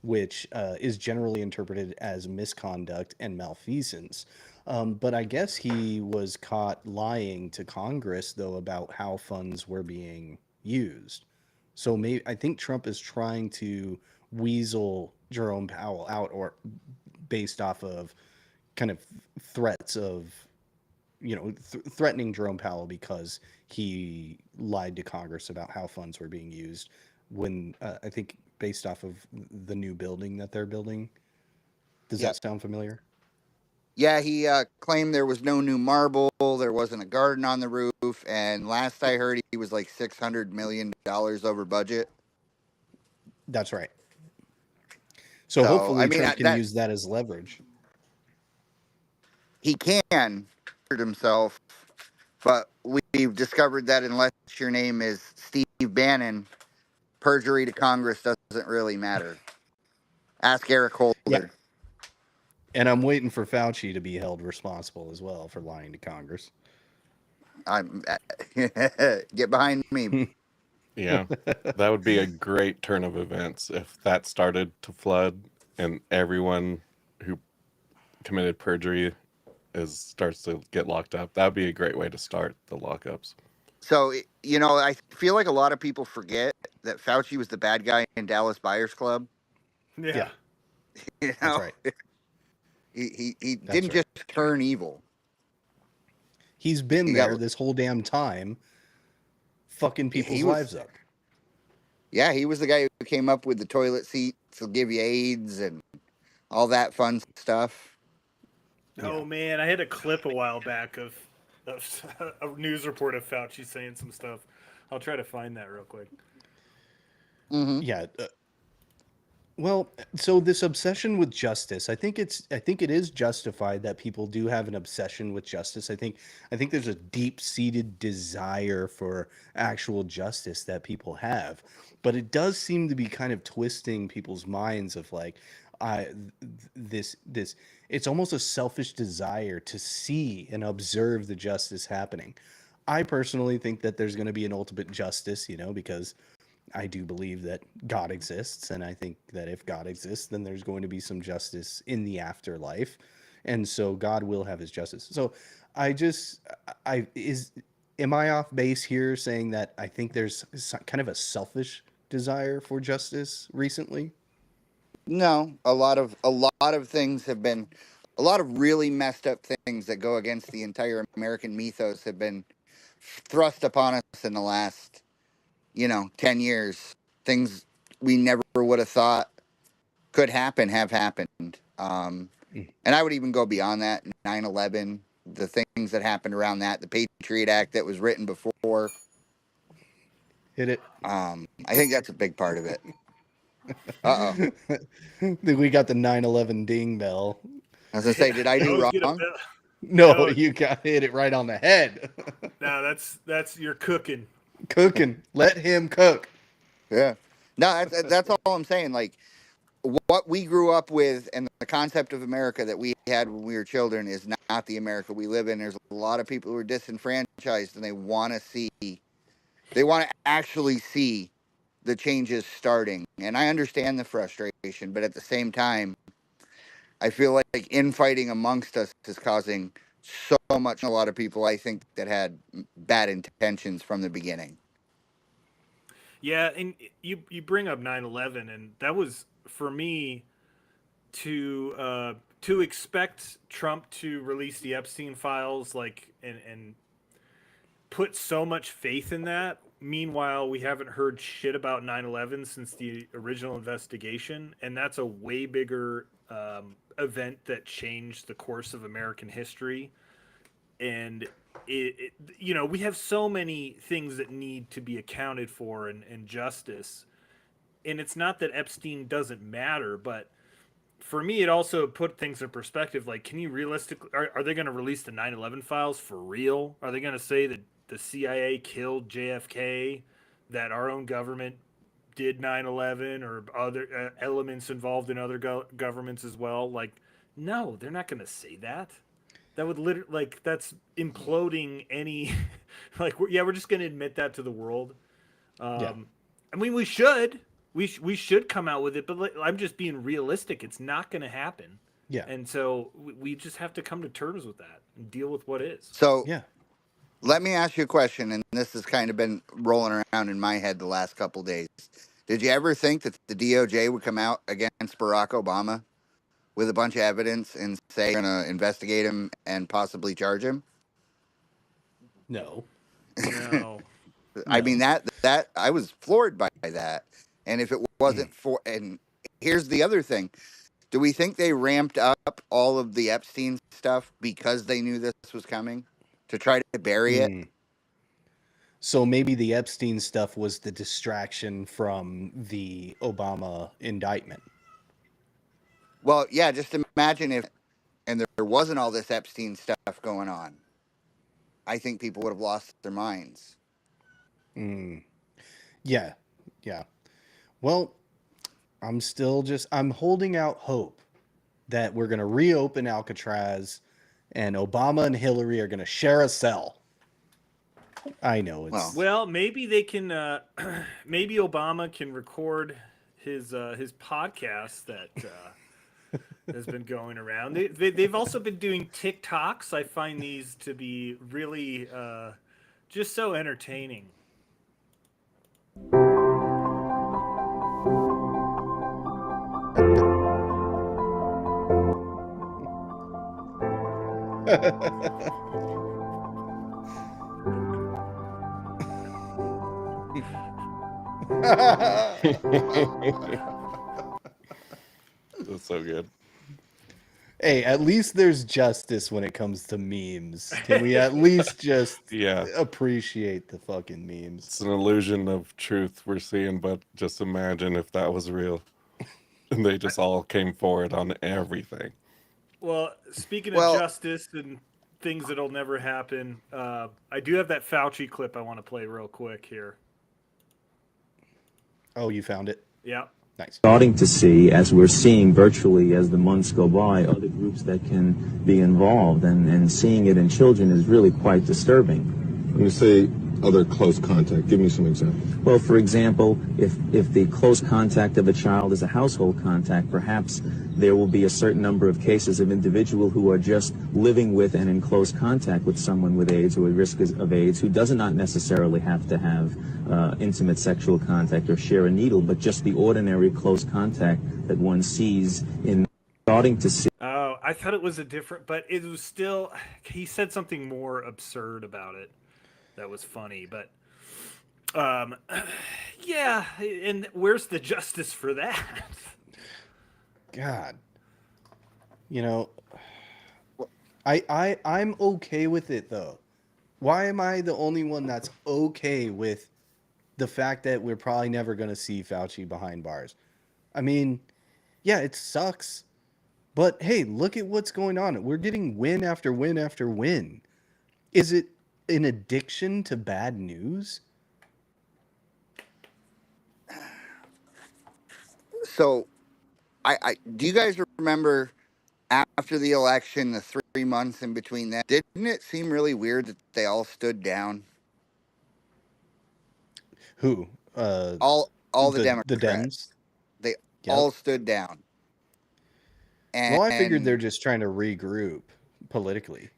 which is generally interpreted as misconduct and malfeasance. But I guess he was caught lying to Congress, though, about how funds were being used. So I think Trump is trying to weasel Jerome Powell out, or based off of kind of threats of, threatening Jerome Powell because he lied to Congress about how funds were being used. When I think based off of the new building that they're building. Does that sound familiar? Yeah, he claimed there was no new marble, there wasn't a garden on the roof, and last I heard, he was like $600 million over budget. That's right. So hopefully Trump can use that as leverage. He can hurt himself, but we've discovered that unless your name is Steve Bannon, perjury to Congress doesn't really matter. Ask Eric Holder. Yeah. And I'm waiting for Fauci to be held responsible as well for lying to Congress. Get behind me. Yeah, that would be a great turn of events if that started to flood and everyone who committed perjury starts to get locked up. That would be a great way to start the lockups. So, I feel like a lot of people forget that Fauci was the bad guy in Dallas Buyers Club. Yeah. That's right. He didn't just turn evil. He's been there this whole damn time, fucking people's lives up. Yeah, he was the guy who came up with the toilet seats to give you AIDS and all that fun stuff. Oh man, I had a clip a while back of a news report of Fauci saying some stuff. I'll try to find that real quick. Mm-hmm. Yeah. Well, so this obsession with justice, I think it is justified that people do have an obsession with justice. I think there's a deep-seated desire for actual justice that people have. But it does seem to be kind of twisting people's minds of like this it's almost a selfish desire to see and observe the justice happening. I personally think that there's going to be an ultimate justice, because I do believe that God exists, and I think that if God exists, then there's going to be some justice in the afterlife, and so God will have his justice. So I just, I is, am I off base here saying that I think there's kind of a selfish desire for justice recently? No, a lot of things have been, a lot of really messed up things that go against the entire American mythos have been thrust upon us in the last 10 years. Things we never would have thought could happen have happened. Mm. And I would even go beyond that. 9/11, the things that happened around that, the Patriot Act that was written before. Hit it. I think that's a big part of it. Uh oh. We got the 9/11 ding bell. I was going to say, did I I do always get a wrong? bit- No, No. you got hit it right on the head. No, that's you're cooking. Cooking. Let him cook. Yeah. No, that's all I'm saying. Like, what we grew up with and the concept of America that we had when we were children is not the America we live in. There's a lot of people who are disenfranchised and they want to actually see the changes starting. And I understand the frustration, but at the same time, I feel like infighting amongst us is causing so much. A lot of people, I think, that had bad intentions from the beginning. Yeah, and you bring up 9/11, and that was for me to expect Trump to release the Epstein files, like and put so much faith in that. Meanwhile, we haven't heard shit about 9/11 since the original investigation, and that's a way bigger event that changed the course of American history. And we have so many things that need to be accounted for and justice. And it's not that Epstein doesn't matter, but for me, it also put things in perspective. Like, can you realistically, are they going to release the 9/11 files for real? Are they going to say that the CIA killed JFK, that our own government did 9/11, or other elements involved in other governments as well? Like, no, they're not going to say that. That would literally, like, that's imploding any, like, we're just going to admit that to the world. Yeah. I mean, we should. We should come out with it, but I'm just being realistic. It's not going to happen. Yeah. And so we just have to come to terms with that and deal with what is. So Yeah. let me ask you a question, and this has kind of been rolling around in my head the last couple days. Did you ever think that the DOJ would come out against Barack Obama with a bunch of evidence and say they're going to investigate him and possibly charge him? No. No. I No. mean, that I was floored by that. And if it wasn't for, and here's the other thing. Do we think they ramped up all of the Epstein stuff because they knew this was coming to try to bury it? So maybe the Epstein stuff was the distraction from the Obama indictment. Well, yeah, just imagine if, and there wasn't all this Epstein stuff going on. I think people would have lost their minds. Yeah. Yeah. Well, I'm holding out hope that we're going to reopen Alcatraz and Obama and Hillary are going to share a cell. I know it's Well, maybe they can. Maybe Obama can record his podcast that has been going around. They've also been doing TikToks. I find these to be really just so entertaining. That's so good. Hey, at least there's justice when it comes to memes. Can we at least just Yeah. appreciate the fucking memes? It's an illusion of truth we're seeing, but just imagine if that was real. And they just all came forward on everything. Well, speaking of Well, justice and things that'll never happen, I do have that Fauci clip I want to play real quick here. Oh, you found it? Yeah. Nice. Starting to see, as we're seeing virtually as the months go by, other groups that can be involved, and seeing it in children is really quite disturbing. When you say other close contact, give me some examples. Well, for example, if the close contact of a child is a household contact, perhaps there will be a certain number of cases of individuals who are just living with and in close contact with someone with AIDS or at risk of AIDS, who does not necessarily have to have intimate sexual contact or share a needle, but just the ordinary close contact that one sees in starting to see. Oh, I thought it was a different, but it was still, he said something more absurd about it. That was funny, but yeah, and where's the justice for that? God, you know, I'm okay with it though. Why am I the only one that's okay with the fact that we're probably never going to see Fauci behind bars? I mean, yeah, it sucks, but hey, look at what's going on. We're getting win after win after win. Is it an addiction to bad news? so I do you guys remember after the election, the 3 months in between that? Didn't it seem really weird that they all stood down? Who? All the Democrats. The Dems. They Yep. all stood down. And Well, I figured they're just trying to regroup politically.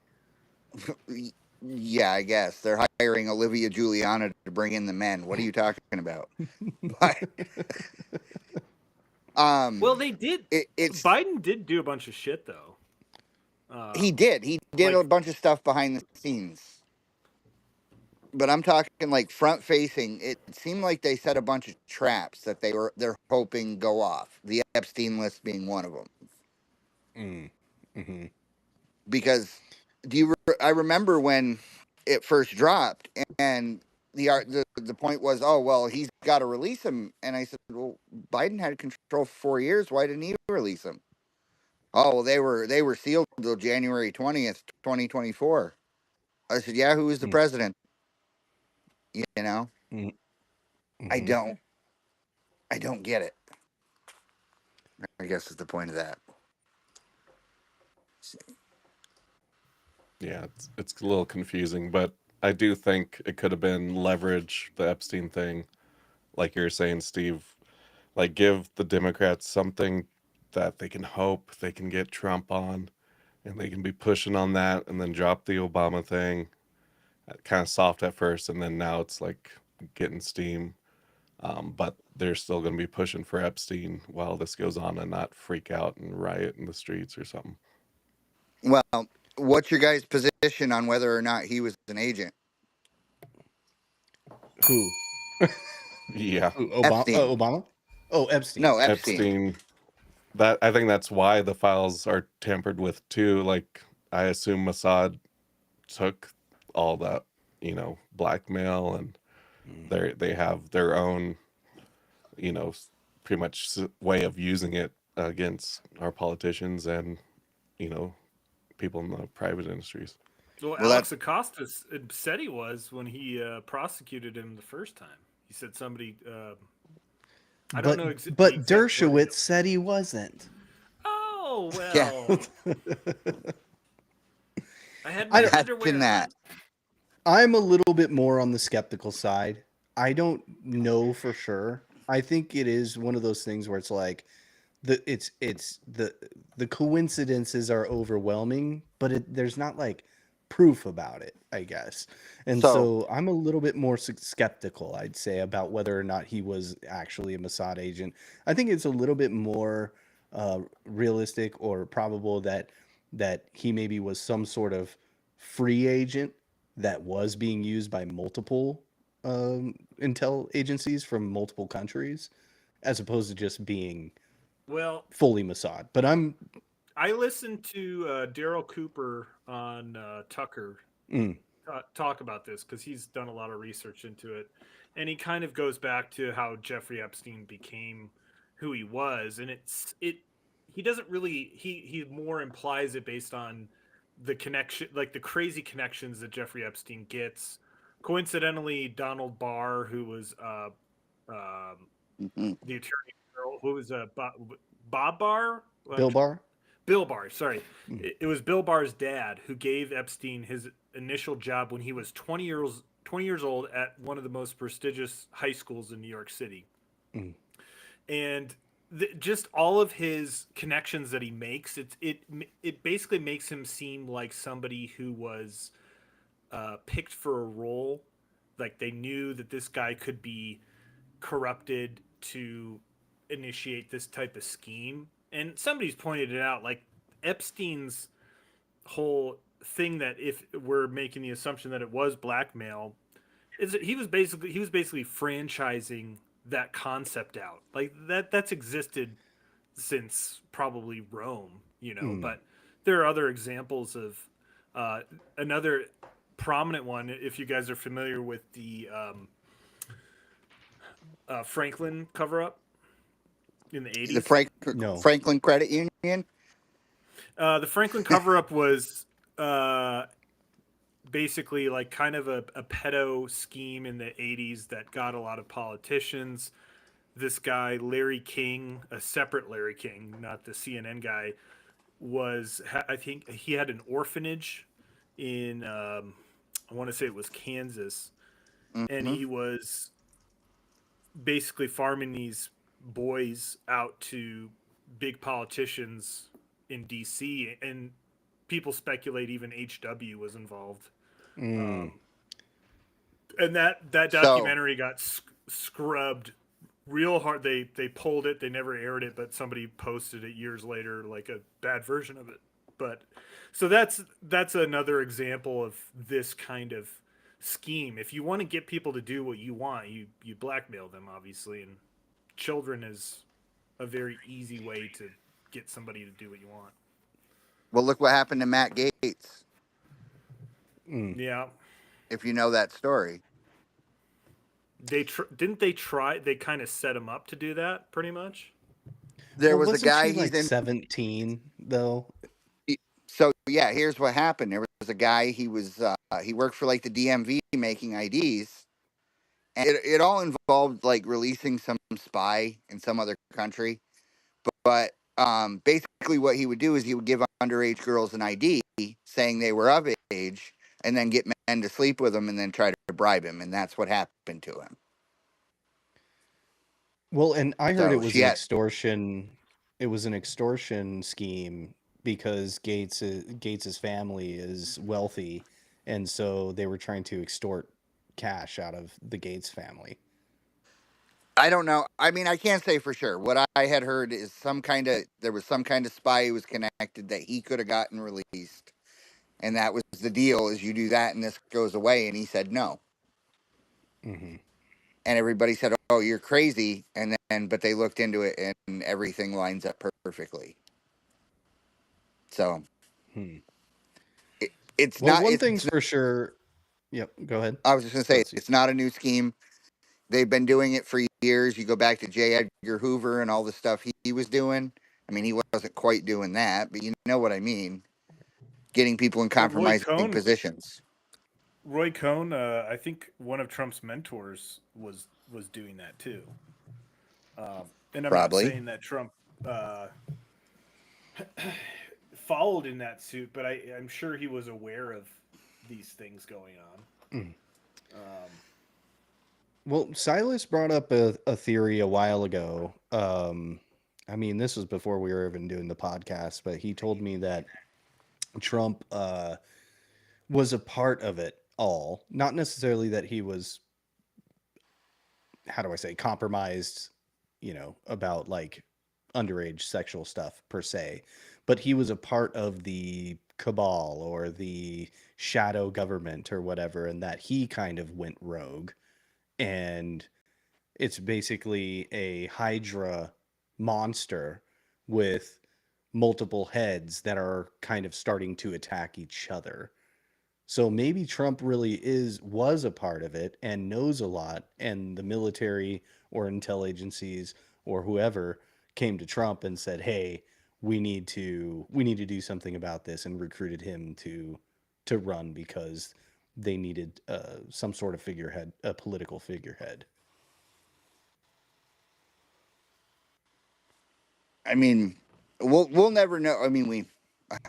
yeah, I guess they're hiring Olivia Giuliana to bring in the men. What are you talking about? But, Well, they did. It's Biden did do a bunch of shit though. he did like- a bunch of stuff behind the scenes. But I'm talking like front facing. It seemed like they set a bunch of traps that they're hoping go off. The Epstein list being one of them. Mm-hmm. Because I remember when it first dropped, and the point was, oh well, he's got to release him. And I said, well, Biden had control for 4 years. Why didn't he release him? Oh, well, they were sealed until January 20th, 2024. I said, yeah, who is the president? You know, Mm-hmm. I don't get it. I guess is the point of that. Yeah, it's a little confusing, but I do think it could have been leverage, the Epstein thing, like you're saying, Steve. Like, give the Democrats something that they can hope they can get Trump on, and they can be pushing on that, and then drop the Obama thing. Kind of soft at first, and then now it's like getting steam. But they're still going to be pushing for Epstein while this goes on, and not freak out and riot in the streets or something. Well, what's your guys' position on whether or not he was an agent? Who? Yeah. Obama? Epstein. Obama? Oh, Epstein. No, Epstein. That, I think that's why the files are tampered with too. Like, I assume Mossad took all that, blackmail, and they have their own, pretty much way of using it against our politicians and, people in the private industries. Well, Well, Alex Acosta said he was when he prosecuted him the first time. He said somebody. I don't know. But Dershowitz said he wasn't. Oh well. Yeah. I had my underwear. that. I'm a little bit more on the skeptical side. I don't know for sure. I think it is one of those things where it's like the coincidences are overwhelming, but there's not like proof about it, I guess. And so I'm a little bit more skeptical, I'd say, about whether or not he was actually a Mossad agent. I think it's a little bit more realistic or probable that he maybe was some sort of free agent that was being used by multiple intel agencies from multiple countries, as opposed to just being fully Mossad. But I listened to Daryl Cooper on Tucker talk about this because he's done a lot of research into it, and he kind of goes back to how Jeffrey Epstein became who he was, and he doesn't really he more implies it based on the connection, like the crazy connections that Jeffrey Epstein gets. Coincidentally, Donald Barr, who was Mhm. the attorney general, who was Bob Barr, Bill Barr. Bill Barr, sorry. Mm. It was Bill Barr's dad who gave Epstein his initial job when he was 20 years old at one of the most prestigious high schools in New York City. Mm. And just all of his connections that he makes, it basically makes him seem like somebody who was picked for a role. Like they knew that this guy could be corrupted to initiate this type of scheme. And somebody's pointed it out, like Epstein's whole thing, that if we're making the assumption that it was blackmail, is that he was basically franchising that concept out. Like that's existed since probably Rome, but there are other examples of another prominent one, if you guys are familiar with the Franklin cover-up in the 80s. No. Franklin Credit Union. The Franklin cover-up was basically like kind of a pedo scheme in the 80s that got a lot of politicians. This guy, Larry King, a separate Larry King, not the CNN guy, I think he had an orphanage in, I want to say it was Kansas. Mm-hmm. And he was basically farming these boys out to big politicians in DC, and people speculate even HW was involved. And that documentary got scrubbed real hard. They pulled it. They never aired it, but somebody posted it years later, like a bad version of it. But so that's another example of this kind of scheme. If you want to get people to do what you want, you blackmail them, obviously, and children is a very easy way to get somebody to do what you want. Well, look what happened to Matt Gaetz. Yeah. If you know that story. They kind of set him up to do that, pretty much. There was a wasn't guy, she, he's like in 17 though. So yeah, here's what happened. There was a guy. He worked for like the DMV making IDs, and it all involved like releasing some spy in some other country. But basically, what he would do is he would give underage girls an ID saying they were of age, and then get men to sleep with them, and then try to bribe him, and that's what happened to him. Well, and I heard So it was she an had- extortion. It was an extortion scheme because Gates's family is wealthy, and so they were trying to extort cash out of the Gates family. I don't know. I mean, I can't say for sure. What I had heard is there was some kind of spy who was connected that he could have gotten released. And that was the deal, is you do that and this goes away. And he said no. Mm-hmm. And everybody said, oh, you're crazy. But they looked into it and everything lines up perfectly. So it's Well, not. one thing's for sure. Yep, go ahead. I was just going to say, it's not a new scheme. They've been doing it for years. You go back to J. Edgar Hoover and all the stuff he was doing. I mean, he wasn't quite doing that, but you know what I mean. Getting people in compromising positions. Roy Cohn, I think one of Trump's mentors was doing that too. And I'm Probably. not saying that Trump followed in that suit, but I'm sure he was aware of these things going on. Well, Silas brought up a theory a while ago. I mean, this was before we were even doing the podcast, but he told me that Trump was a part of it all. Not necessarily that he was, how do I say, compromised, about like underage sexual stuff per se, but he was a part of the cabal or the shadow government or whatever, and that he kind of went rogue. And it's basically a Hydra monster with multiple heads that are kind of starting to attack each other. So maybe Trump really was a part of it and knows a lot, and the military or intel agencies or whoever came to Trump and said, "Hey, we need to do something about this," and recruited him to run because they needed some sort of figurehead, a political figurehead. I mean, we'll never know. I mean,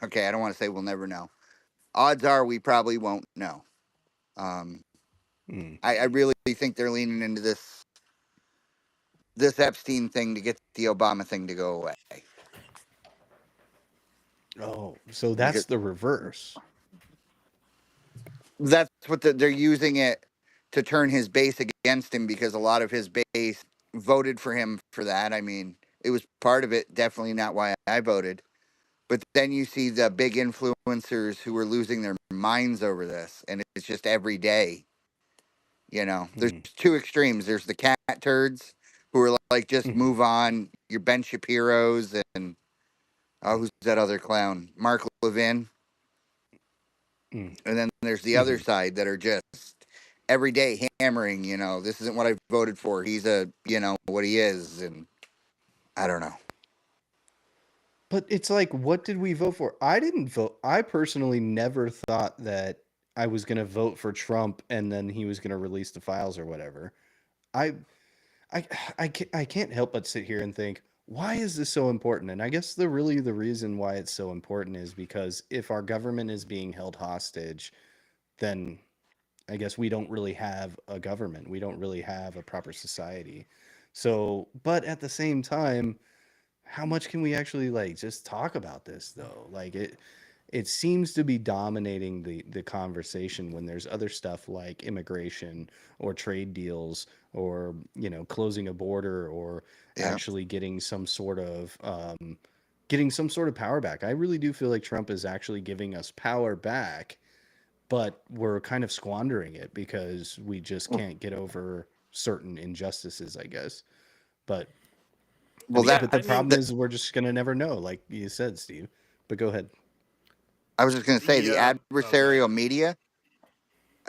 okay. I don't want to say we'll never know. Odds are we probably won't know. Um, Mm. I really think they're leaning into this Epstein thing to get the Obama thing to go away. Oh, so that's Because the reverse. that's what they're using it to turn his base against him, because a lot of his base voted for him for that. I mean, it was part of it. Definitely not why I voted. But then you see the big influencers who are losing their minds over this, and it's just every day. There's two extremes. There's the cat turds who are like, just move on. Your Ben Shapiro's and who's that other clown? Mark Levin. Mm. And then there's the other side that are just every day hammering, this isn't what I voted for. He's what he is. And I don't know. But it's like, what did we vote for? I didn't vote. I personally never thought that I was going to vote for Trump and then he was going to release the files or whatever. I, I can't help but sit here and think, why is this so important? And I guess the reason why it's so important is because if our government is being held hostage, then I guess we don't really have a government. We don't really have a proper society. So, but at the same time, how much can we actually like just talk about this though? Like it seems to be dominating the conversation when there's other stuff like immigration or trade deals or closing a border or Yeah. actually getting some sort of power back. I really do feel like Trump is actually giving us power back, but we're kind of squandering it because we just can't get over certain injustices, I guess. But Well, but the problem is we're just gonna never know, like you said, Steve. But go ahead. I was just going to say the adversarial media,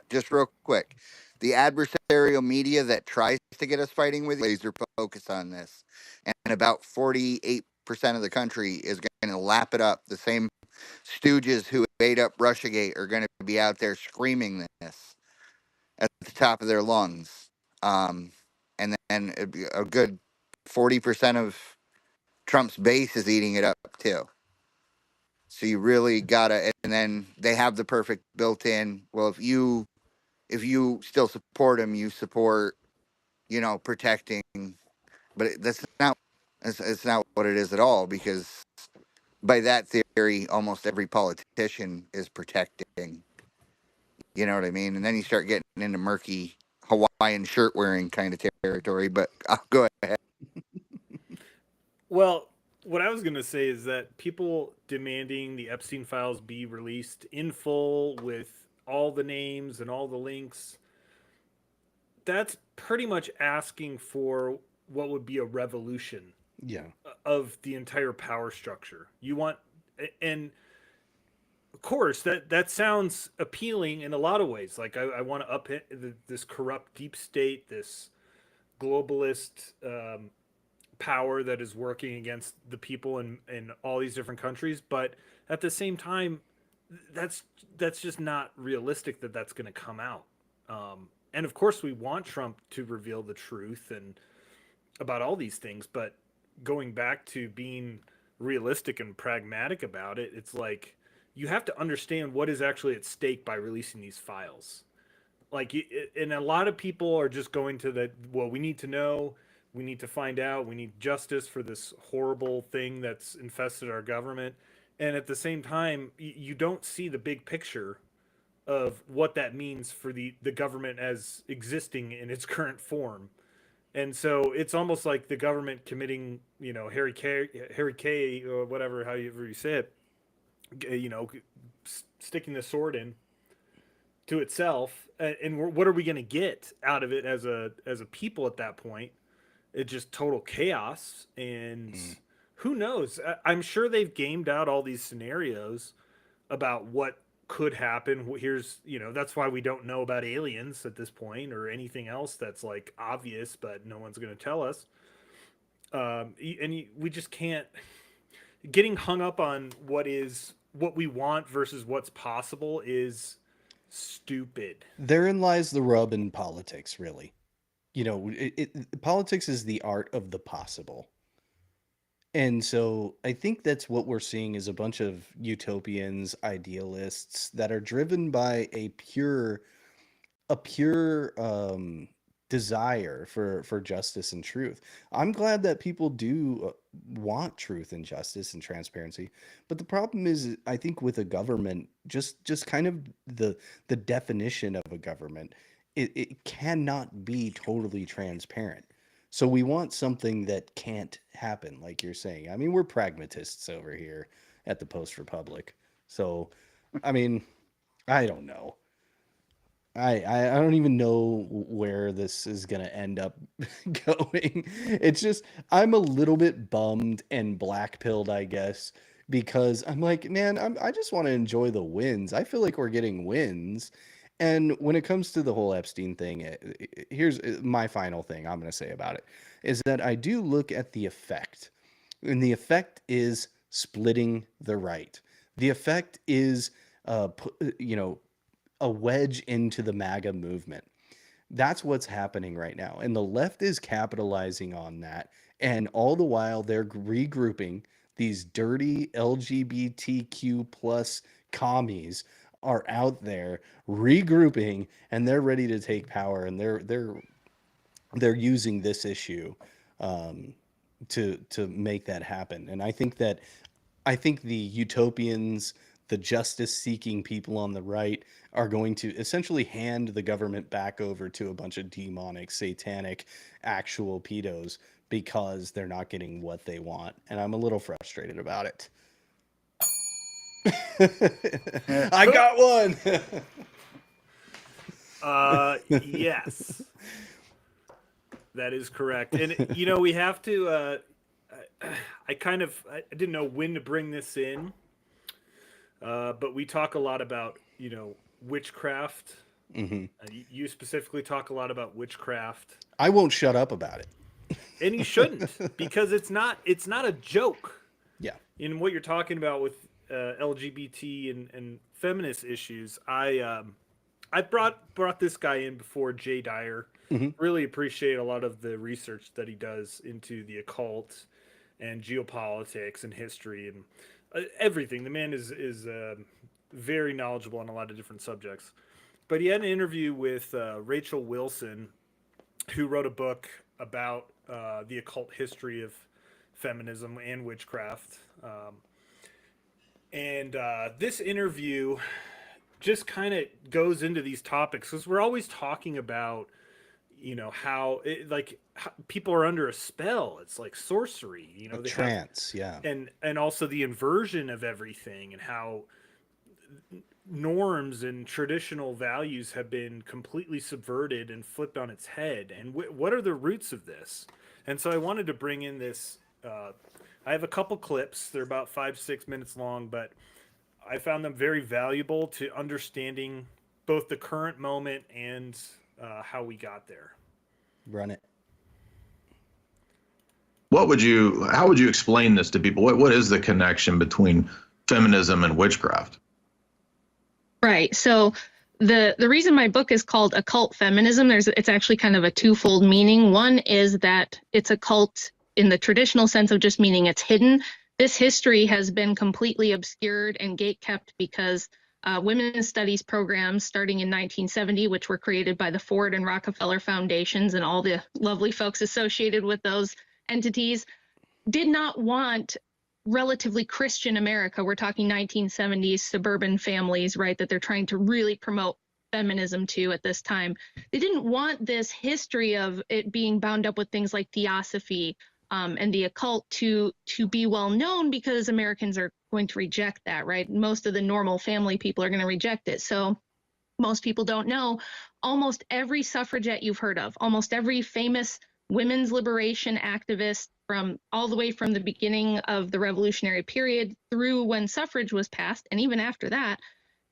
just real quick, the adversarial media that tries to get us fighting with laser focus on this. And about 48% of the country is going to lap it up. The same stooges who ate up Russiagate are going to be out there screaming this at the top of their lungs. And then a good 40% of Trump's base is eating it up too. So you really gotta, and then they have the perfect built in. Well, if you still support him, you support, protecting. But that's not, it's not what it is at all, because by that theory, almost every politician is protecting. You know what I mean? And then you start getting into murky Hawaiian shirt wearing kind of territory. But I'll go ahead. Well, what I was going to say is that people demanding the Epstein files be released in full with all the names and all the links, that's pretty much asking for what would be a revolution Yeah. of the entire power structure. You want, and of course, that sounds appealing in a lot of ways. Like I want to up this corrupt deep state, this globalist power that is working against the people in all these different countries. But at the same time, that's just not realistic that that's going to come out. And of course, we want Trump to reveal the truth and about all these things. But going back to being realistic and pragmatic about it, it's like you have to understand what is actually at stake by releasing these files. Like, and a lot of people are just going to the, well, we need to know, we need to find out, we need justice for this horrible thing that's infested our government. And at the same time, you don't see the big picture of what that means for the government as existing in its current form. And so it's almost like the government committing, Harry K, or whatever, however you say it, sticking the sword in to itself. And what are we going to get out of it as a people at that point? It's just total chaos. And who knows? I'm sure they've gamed out all these scenarios about what could happen. Here's, that's why we don't know about aliens at this point or anything else that's like obvious, but no one's going to tell us. We just can't getting hung up on what we want versus what's possible is stupid. Therein lies the rub in politics, really. Politics is the art of the possible. And so I think that's what we're seeing is a bunch of utopians, idealists that are driven by a pure desire for justice and truth. I'm glad that people do want truth and justice and transparency, but the problem is, I think with a government, just kind of the definition of a government, it cannot be totally transparent. So we want something that can't happen, like you're saying. I mean, we're pragmatists over here at the Post Republic. So, I mean, I don't know. I don't even know where this is gonna end up going. It's just I'm a little bit bummed and black-pilled, I guess, because I'm like, man, I just want to enjoy the wins. I feel like we're getting wins. And when it comes to the whole Epstein thing, here's my final thing I'm gonna say about it, is that I do look at the effect. And the effect is splitting the right. The effect is a wedge into the MAGA movement. That's what's happening right now. And the left is capitalizing on that. And all the while they're regrouping. These dirty LGBTQ plus commies are out there regrouping, and they're ready to take power, and they're using this issue to make that happen. And I think the utopians, the justice-seeking people on the right are going to essentially hand the government back over to a bunch of demonic, satanic, actual pedos because they're not getting what they want. And I'm a little frustrated about it. I got one! Yes. That is correct. And, we have to... I didn't know when to bring this in. But we talk a lot about, witchcraft. Mm-hmm. You specifically talk a lot about witchcraft. I won't shut up about it. And you shouldn't, because it's not a joke. Yeah. In what you're talking about with LGBT and feminist issues, I brought this guy in before, Jay Dyer. Mm-hmm. Really appreciate a lot of the research that he does into the occult and geopolitics and history and everything. The man is very knowledgeable on a lot of different subjects. But he had an interview with Rachel Wilson, who wrote a book about the occult history of feminism and witchcraft. And this interview just kind of goes into these topics, because we're always talking about, how people are under a spell. It's like sorcery, a trance, yeah. And also the inversion of everything, and how norms and traditional values have been completely subverted and flipped on its head. And what are the roots of this? And so I wanted to bring in this. I have a couple clips. They're about 5-6 minutes long, but I found them very valuable to understanding both the current moment and how we got there. Run it. How would you explain this to people? What is the connection between feminism and witchcraft? Right. So the reason my book is called Occult Feminism, it's actually kind of a twofold meaning. One is that it's occult in the traditional sense of just meaning it's hidden. This history has been completely obscured and gatekept because women's studies programs starting in 1970, which were created by the Ford and Rockefeller Foundations and all the lovely folks associated with those entities, did not want relatively Christian America. We're talking 1970s suburban families, right, that they're trying to really promote feminism to at this time. They didn't want this history of it being bound up with things like theosophy and the occult to be well known, because Americans are going to reject that, right? Most of the normal family people are going to reject it. So most people don't know, almost every suffragette you've heard of, almost every famous women's liberation activist from all the way from the beginning of the revolutionary period through when suffrage was passed, and even after that,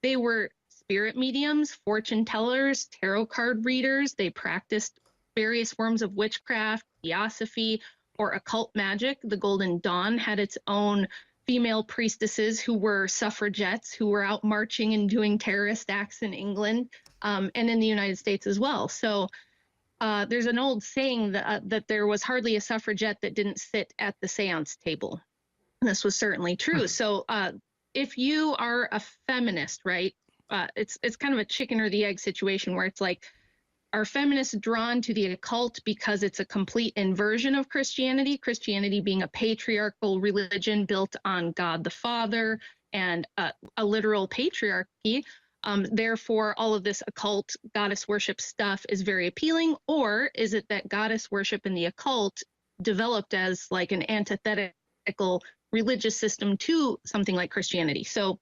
they were spirit mediums, fortune tellers, tarot card readers. They practiced various forms of witchcraft, theosophy, or occult magic. The Golden Dawn had its own female priestesses who were suffragettes, who were out marching and doing terrorist acts in England, and in the United States as well. So there's an old saying that there was hardly a suffragette that didn't sit at the seance table. And this was certainly true. So if you are a feminist, right, it's kind of a chicken or the egg situation where it's like, are feminists drawn to the occult because it's a complete inversion of Christianity, Christianity being a patriarchal religion built on God the Father and a literal patriarchy? Therefore, all of this occult goddess worship stuff is very appealing? Or is it that goddess worship in the occult developed as like an antithetical religious system to something like Christianity? So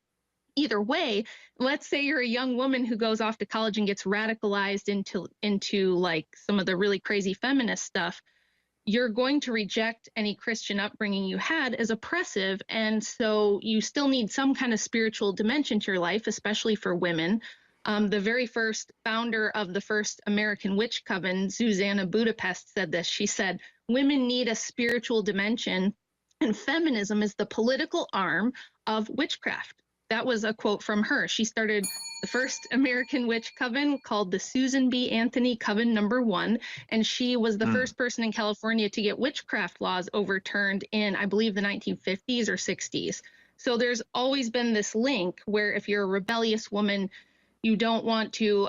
either way, let's say you're a young woman who goes off to college and gets radicalized into like some of the really crazy feminist stuff, you're going to reject any Christian upbringing you had as oppressive. And so you still need some kind of spiritual dimension to your life, especially for women. The very first founder of the first American witch coven, Susanna Budapest, said this. She said, women need a spiritual dimension, and feminism is the political arm of witchcraft. That was a quote from her. She started the first American witch coven called the Susan B. Anthony Coven No. 1, and she was the first person in California to get witchcraft laws overturned in, I believe, the 1950s or 60s. So there's always been this link where if you're a rebellious woman, you don't want to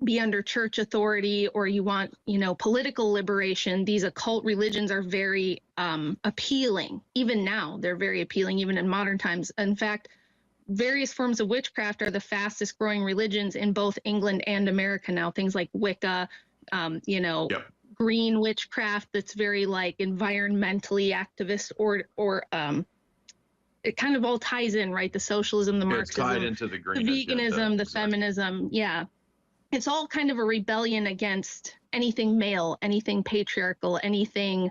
be under church authority, or you want, political liberation. These occult religions are very appealing. Even now, they're very appealing, even in modern times. In fact, various forms of witchcraft are the fastest growing religions in both England and America now. Things like Wicca, green witchcraft that's very like environmentally activist, or it kind of all ties in, right? The socialism, the Marxism, it's tied into the green the veganism, the exactly. Feminism. Yeah. It's all kind of a rebellion against anything male, anything patriarchal, anything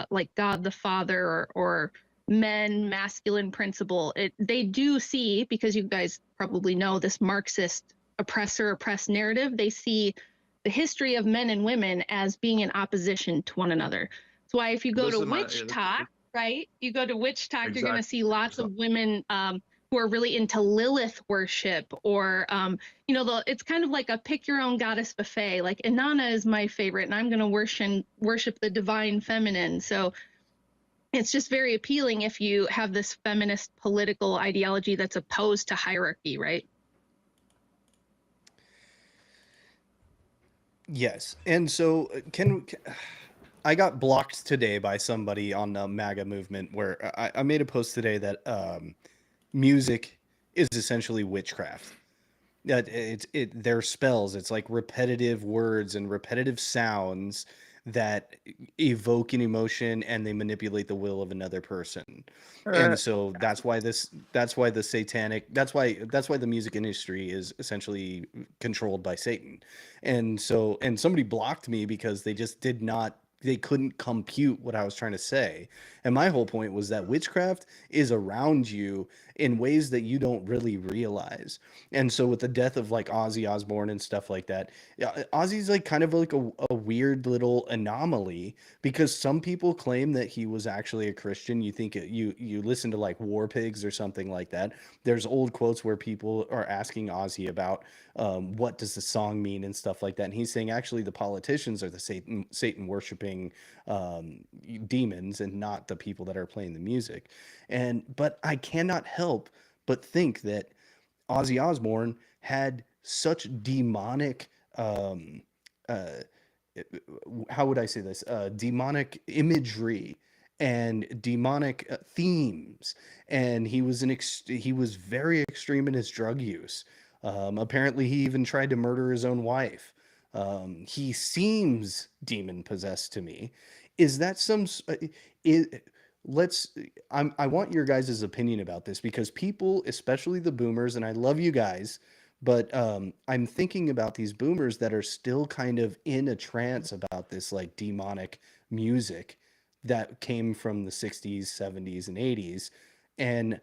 like God the Father or men, masculine principle. They do see, because you guys probably know this Marxist oppressor-oppressed narrative, they see the history of men and women as being in opposition to one another. That's why if you go to Witch Talk, right? You go to Witch Talk, you're going to see lots of women who are really into Lilith worship, or, it's kind of like a pick your own goddess buffet. Like Inanna is my favorite, and I'm going to worship the divine feminine. So it's just very appealing if you have this feminist political ideology that's opposed to hierarchy, right? Yes. And so I got blocked today by somebody on the MAGA movement where I made a post today that music is essentially witchcraft. That they're spells. It's like repetitive words and repetitive sounds that evoke an emotion, and they manipulate the will of another person. And so that's why the music industry is essentially controlled by Satan. And somebody blocked me because they couldn't compute what I was trying to say. And my whole point was that witchcraft is around you in ways that you don't really realize. And so with the death of like Ozzy Osbourne and stuff like that, Ozzy's like kind of like a weird little anomaly, because some people claim that he was actually a Christian. You think you listen to like War Pigs or something like that. There's old quotes where people are asking Ozzy about what does the song mean and stuff like that. And he's saying actually the politicians are the Satan worshiping demons and not the people that are playing the music. But I cannot help but think that Ozzy Osbourne had such demonic how would I say this? Demonic imagery and demonic themes, and he was very extreme in his drug use. Apparently, he even tried to murder his own wife. He seems demon possessed to me. Is that I want your guys' opinion about this, because people, especially the boomers, and I love you guys, but I'm thinking about these boomers that are still kind of in a trance about this like demonic music that came from the 60s, 70s, and 80s. And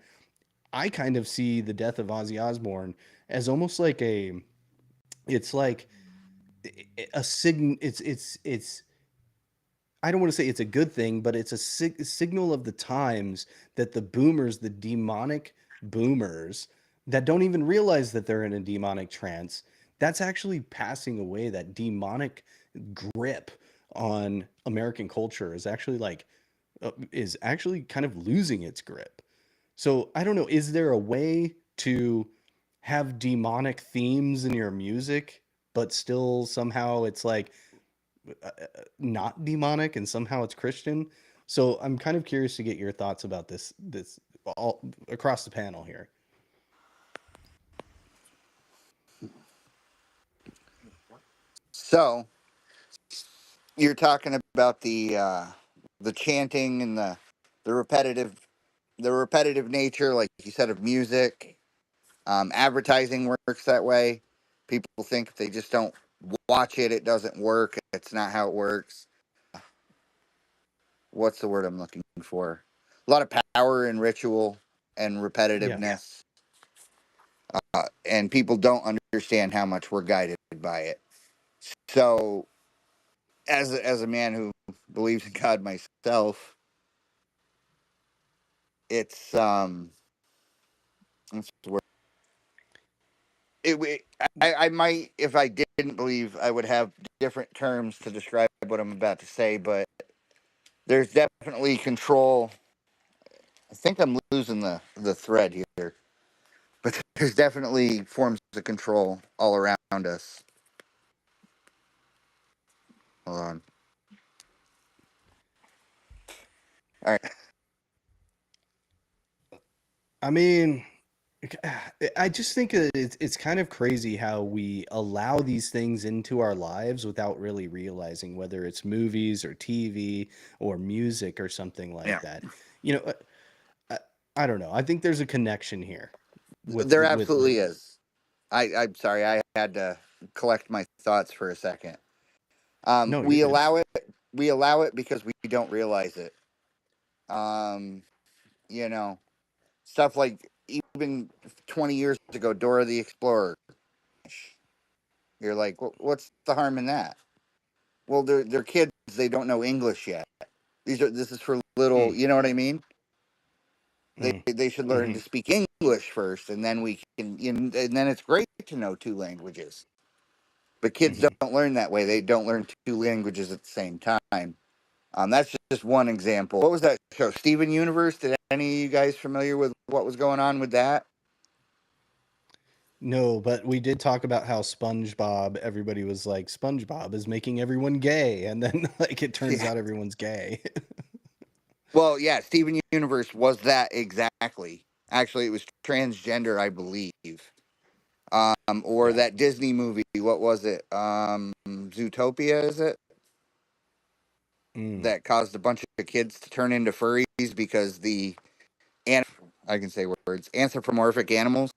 I kind of see the death of Ozzy Osbourne as almost like it's like a sign. I don't want to say it's a good thing, but it's a signal of the times that the boomers, the demonic boomers that don't even realize that they're in a demonic trance, that's actually passing away. That demonic grip on American culture is actually kind of losing its grip. So I don't know, is there a way to have demonic themes in your music, but still somehow it's like not demonic and somehow it's Christian? So I'm kind of curious to get your thoughts about this all across the panel here. So you're talking about the chanting and the repetitive nature, like you said, of music. Advertising works that way. People think if they just don't watch it, it doesn't work. It's not how it works. What's the word I'm looking for? A lot of power in ritual and repetitiveness. And people don't understand how much we're guided by it. So, as a man who believes in God myself, it's what's the word? I might, if I didn't believe, I would have different terms to describe what I'm about to say, but there's definitely control. I think I'm losing the thread here, but there's definitely forms of control all around us. Hold on. All right. I mean, I just think that it's kind of crazy how we allow these things into our lives without really realizing, whether it's movies or TV or music or something like that. You know, I don't know. I think there's a connection here. There absolutely is. I'm sorry. I had to collect my thoughts for a second. No, we you're good. allow it. We allow it because we don't realize it. You know, stuff like even 20 years ago, Dora the Explorer. You're like, what's the harm in that? Well, they're kids. They don't know English yet. This is for little. You know what I mean? They should learn to speak English first, and then we can. And then it's great to know two languages. But kids don't learn that way. They don't learn two languages at the same time. That's just one example. What was that show? Steven Universe? Did any of you guys familiar with what was going on with that? No, but we did talk about how SpongeBob, everybody was like, SpongeBob is making everyone gay. And then like it turns out everyone's gay. Well, yeah, Steven Universe was that exactly. Actually, it was transgender, I believe. Or that Disney movie, what was it? Zootopia, is it? That caused a bunch of kids to turn into furries because I can say words, anthropomorphic animals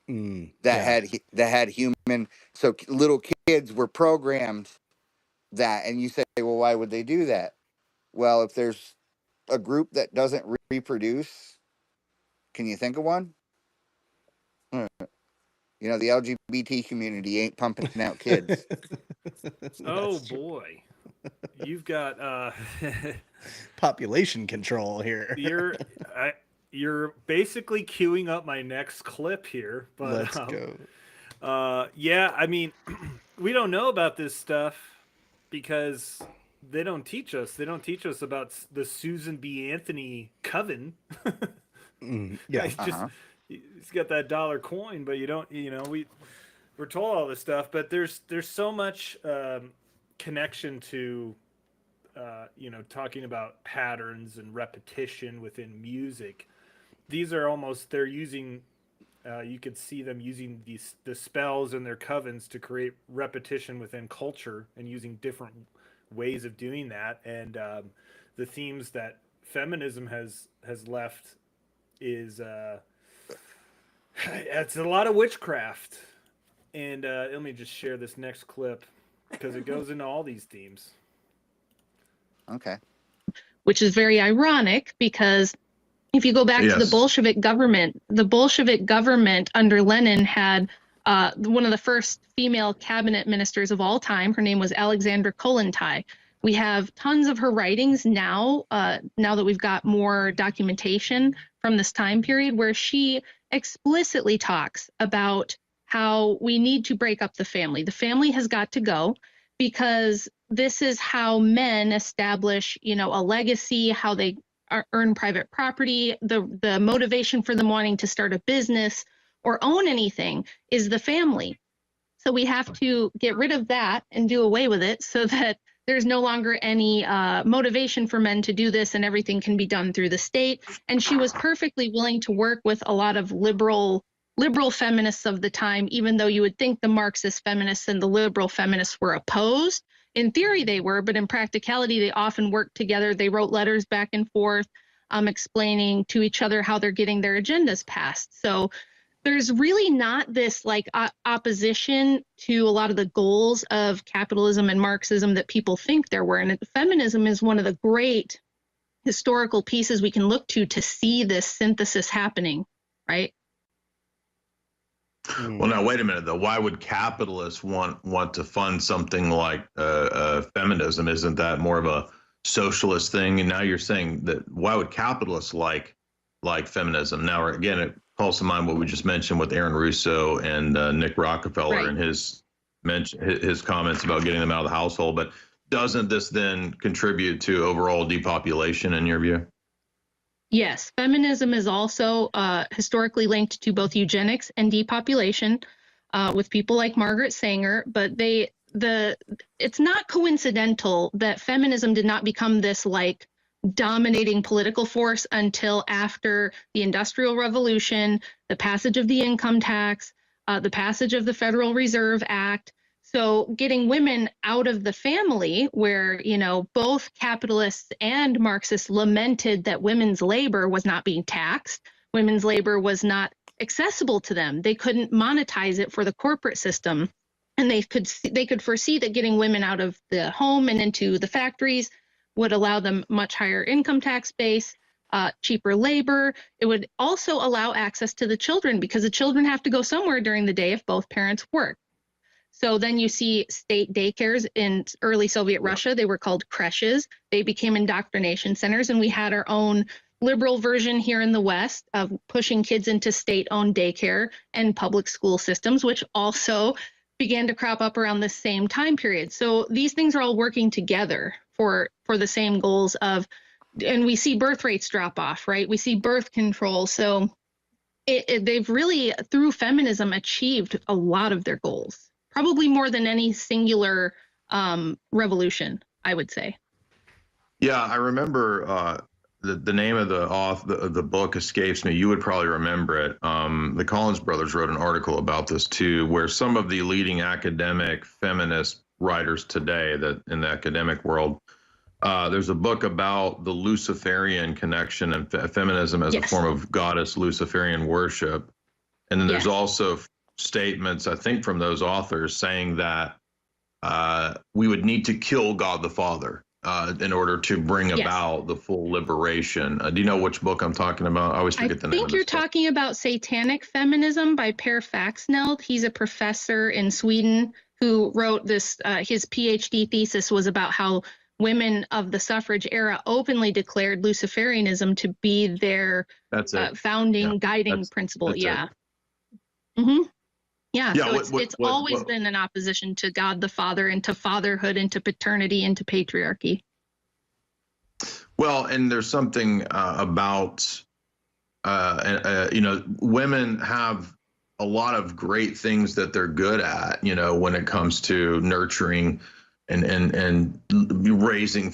that had human. So little kids were programmed that, and you say, well, why would they do that? Well, if there's a group that doesn't reproduce, can you think of one? You know, the LGBT community ain't pumping out kids. Oh boy, you've got population control here. You're basically queuing up my next clip here. But let's go. Yeah, I mean, we don't know about this stuff because they don't teach us. They don't teach us about the Susan B. Anthony coven. Yeah, he's got that dollar coin, but you don't. You know, we're told all this stuff, but there's so much connection to talking about patterns and repetition within music. These are they're using. You could see them using the spells and their covens to create repetition within culture and using different ways of doing that. And the themes that feminism has left is it's a lot of witchcraft. And let me just share this next clip because it goes into all these themes. Okay. Which is very ironic because if you go back to the Bolshevik government under Lenin had one of the first female cabinet ministers of all time. Her name was Alexandra Kollontai. We have tons of her writings now, now that we've got more documentation from this time period, where she explicitly talks about how we need to break up the family. The family has got to go, because this is how men establish, a legacy, how they earn private property. The motivation for them wanting to start a business or own anything is the family. So we have to get rid of that and do away with it, so that there's no longer any motivation for men to do this, and everything can be done through the state. And she was perfectly willing to work with a lot of liberal feminists of the time, even though you would think the Marxist feminists and the liberal feminists were opposed. In theory, they were, but in practicality, they often worked together. They wrote letters back and forth, explaining to each other how they're getting their agendas passed. So there's really not this opposition to a lot of the goals of capitalism and Marxism that people think there were. And feminism is one of the great historical pieces we can look to see this synthesis happening, right? Well, now wait a minute though. Why would capitalists want to fund something like feminism? Isn't that more of a socialist thing? And now you're saying that why would capitalists like feminism? Now again, it calls to mind what we just mentioned with Aaron Russo and Nick Rockefeller, right, and his comments about getting them out of the household. But doesn't this then contribute to overall depopulation in your view? Yes, feminism is also historically linked to both eugenics and depopulation, with people like Margaret Sanger. But it's not coincidental that feminism did not become this dominating political force until after the Industrial Revolution, the passage of the income tax, the passage of the Federal Reserve Act. So getting women out of the family, where, both capitalists and Marxists lamented that women's labor was not being taxed. Women's labor was not accessible to them. They couldn't monetize it for the corporate system. And they could foresee that getting women out of the home and into the factories would allow them much higher income tax base, cheaper labor. It would also allow access to the children, because the children have to go somewhere during the day if both parents work. So then you see state daycares in early Soviet Russia. They were called creches. They became indoctrination centers. And we had our own liberal version here in the West of pushing kids into state-owned daycare and public school systems, which also began to crop up around the same time period. So these things are all working together for the same goals of, and we see birth rates drop off, right? We see birth control. So they've really, through feminism, achieved a lot of their goals. Probably more than any singular revolution, I would say. Yeah, I remember the name of the book escapes me. You would probably remember it. The Collins brothers wrote an article about this too, where some of the leading academic feminist writers today, that in the academic world, there's a book about the Luciferian connection and feminism as a form of goddess Luciferian worship. And then there's also statements, I think, from those authors saying that we would need to kill God the Father in order to bring about the full liberation. Do you know which book I'm talking about? I always forget the name. I think you're talking about Satanic Feminism by Per Faxneld. He's a professor in Sweden who wrote this. His PhD thesis was about how women of the suffrage era openly declared Luciferianism to be their founding guiding principle. Mm-hmm. Yeah, so it's always been an opposition to God the Father, and to fatherhood, and to paternity, and to patriarchy. Well, and there's something about, women have a lot of great things that they're good at, when it comes to nurturing and raising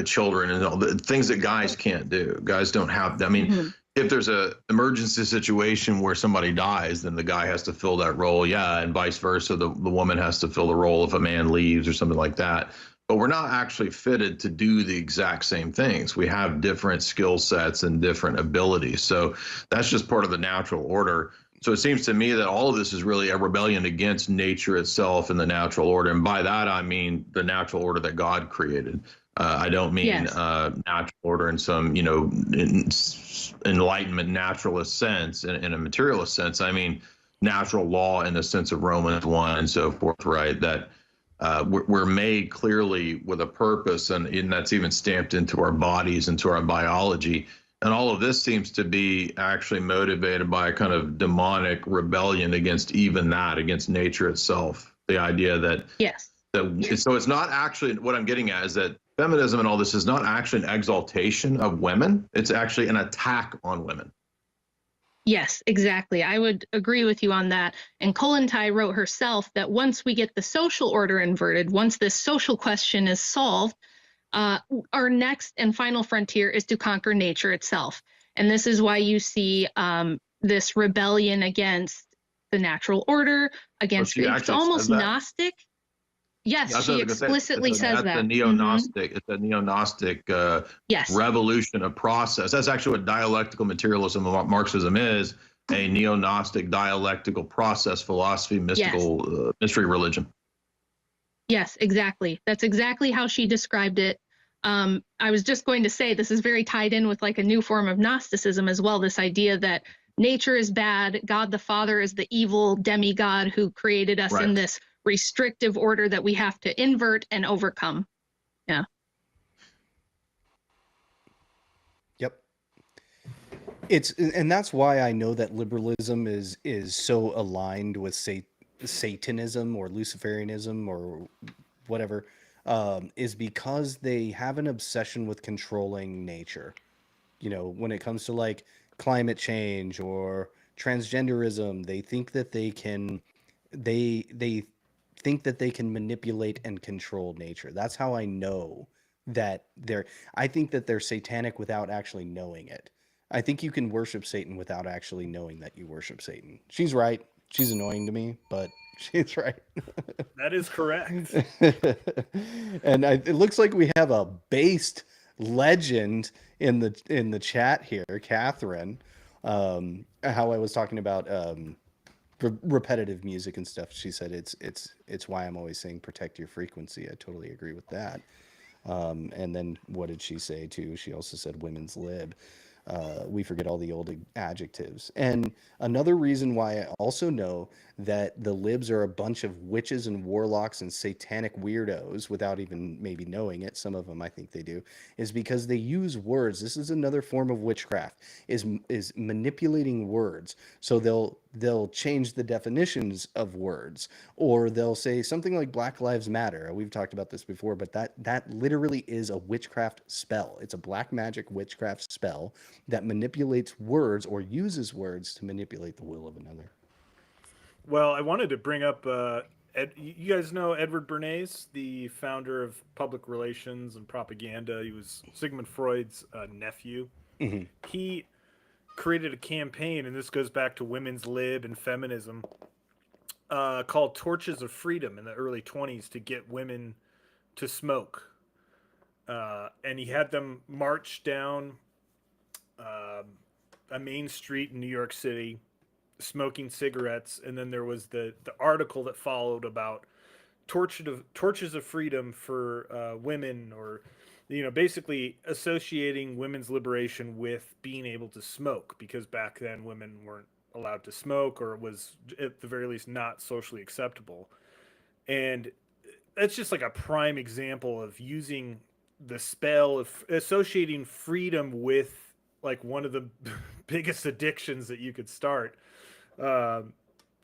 children and all the things that guys can't do. Guys don't have. I mean, if there's a emergency situation where somebody dies, then the guy has to fill that role. Yeah, and vice versa. The woman has to fill the role if a man leaves or something like that. But we're not actually fitted to do the exact same things. We have different skill sets and different abilities. So that's just part of the natural order. So it seems to me that all of this is really a rebellion against nature itself and the natural order. And by that, I mean the natural order that God created. I don't mean natural order in some, enlightenment naturalist sense, in a materialist sense. I mean natural law in the sense of Romans 1 and so forth, right? That we're made clearly with a purpose, and that's even stamped into our bodies, into our biology. And all of this seems to be actually motivated by a kind of demonic rebellion against even that, against nature itself. The idea that Yes. So it's not actually, what I'm getting at is that feminism and all this is not actually an exaltation of women. It's actually an attack on women. Yes, exactly. I would agree with you on that. And Kollontai wrote herself that once we get the social order inverted, once this social question is solved, our next and final frontier is to conquer nature itself. And this is why you see this rebellion against the natural order, against, it's almost Gnostic. Yes, she explicitly says that. That's a neo-Gnostic. It's a neo-Gnostic revolution of process. That's actually what dialectical materialism and Marxism is, a neo-Gnostic dialectical process philosophy, mystical mystery religion. Yes, exactly. That's exactly how she described it. I was just going to say this is very tied in with like a new form of Gnosticism as well, this idea that nature is bad, God the Father is the evil demigod who created us in this restrictive order that we have to invert and overcome. Yeah. Yep. And that's why I know that liberalism is so aligned with Satanism or Luciferianism or whatever, is because they have an obsession with controlling nature. You know, when it comes to like climate change or transgenderism, they think that they can think that they can manipulate and control nature. That's how I know that I think that they're satanic without actually knowing it. I think you can worship Satan without actually knowing that you worship Satan. She's right. She's annoying to me, but she's right. That is correct. And it looks like we have a based legend in the chat here, Catherine. How I was talking about repetitive music and stuff. She said it's why I'm always saying protect your frequency. I totally agree with that. And then what did she say too? She also said women's lib. We forget all the old adjectives. And another reason why I also know that the libs are a bunch of witches and warlocks and satanic weirdos without even maybe knowing it, some of them I think they do, is because they use words. This is another form of witchcraft, is manipulating words. So they'll change the definitions of words, or they'll say something like Black Lives Matter. We've talked about this before, but that literally is a witchcraft spell. It's a black magic witchcraft spell that manipulates words or uses words to manipulate the will of another. Well, I wanted to bring up, you guys know Edward Bernays, the founder of public relations and propaganda. He was Sigmund Freud's nephew. Mm-hmm. He created a campaign, and this goes back to women's lib and feminism, called Torches of Freedom in the early 1920s to get women to smoke. And he had them march down a main street in New York City smoking cigarettes, and then there was the article that followed about torches of freedom for women, or basically associating women's liberation with being able to smoke, because back then women weren't allowed to smoke, or it was at the very least not socially acceptable. And that's just like a prime example of using the spell of associating freedom with like one of the biggest addictions that you could start,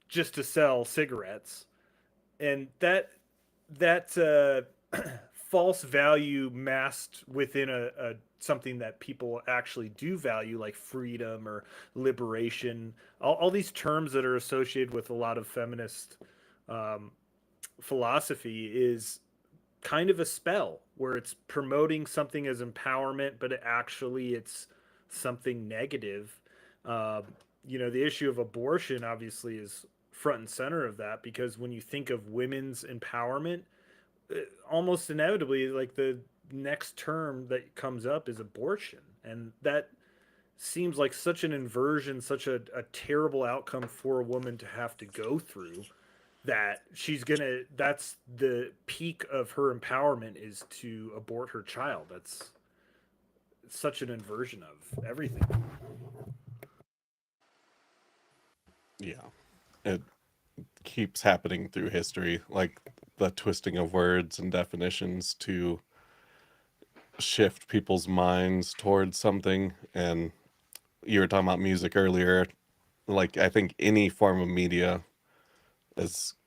just to sell cigarettes. And that false value masked within a something that people actually do value, like freedom or liberation, all these terms that are associated with a lot of feminist philosophy, is kind of a spell where it's promoting something as empowerment, but it's something negative. The issue of abortion obviously is front and center of that, because when you think of women's empowerment, almost inevitably, like the next term that comes up is abortion. And that seems like such an inversion, such a terrible outcome for a woman to have to go through, that that's the peak of her empowerment, is to abort her child. That's such an inversion of everything. Yeah, it keeps happening through history. Like the twisting of words and definitions to shift people's minds towards something. And you were talking about music earlier. Like, I think any form of media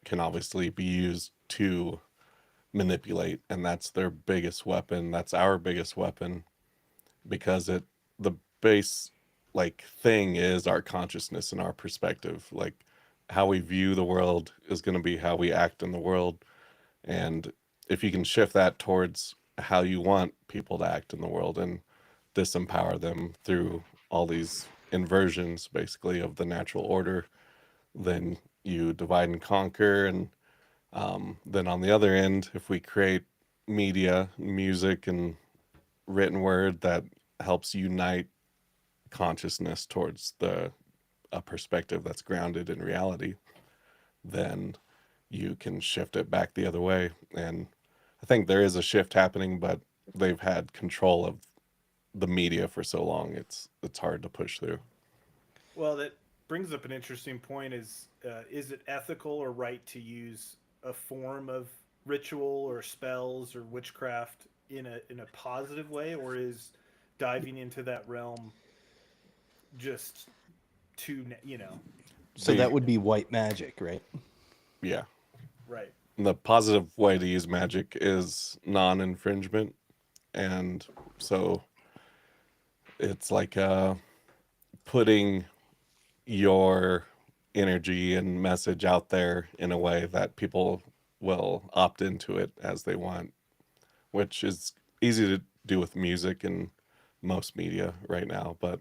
can obviously be used to manipulate, and that's their biggest weapon. That's our biggest weapon, because the base thing is our consciousness and our perspective. Like, how we view the world is going to be how we act in the world. And if you can shift that towards how you want people to act in the world and disempower them through all these inversions basically of the natural order, then you divide and conquer. And then on the other end, if we create media, music, and written word that helps unite consciousness towards a perspective that's grounded in reality, then you can shift it back the other way. And I think there is a shift happening, but they've had control of the media for so long, it's hard to push through. Well, that brings up an interesting point: is it ethical or right to use a form of ritual or spells or witchcraft in a positive way, or is diving into that realm just too, So that would be white magic, right? Yeah. right? The positive way to use magic is non-infringement, and so it's like putting your energy and message out there in a way that people will opt into it as they want, which is easy to do with music and most media right now. But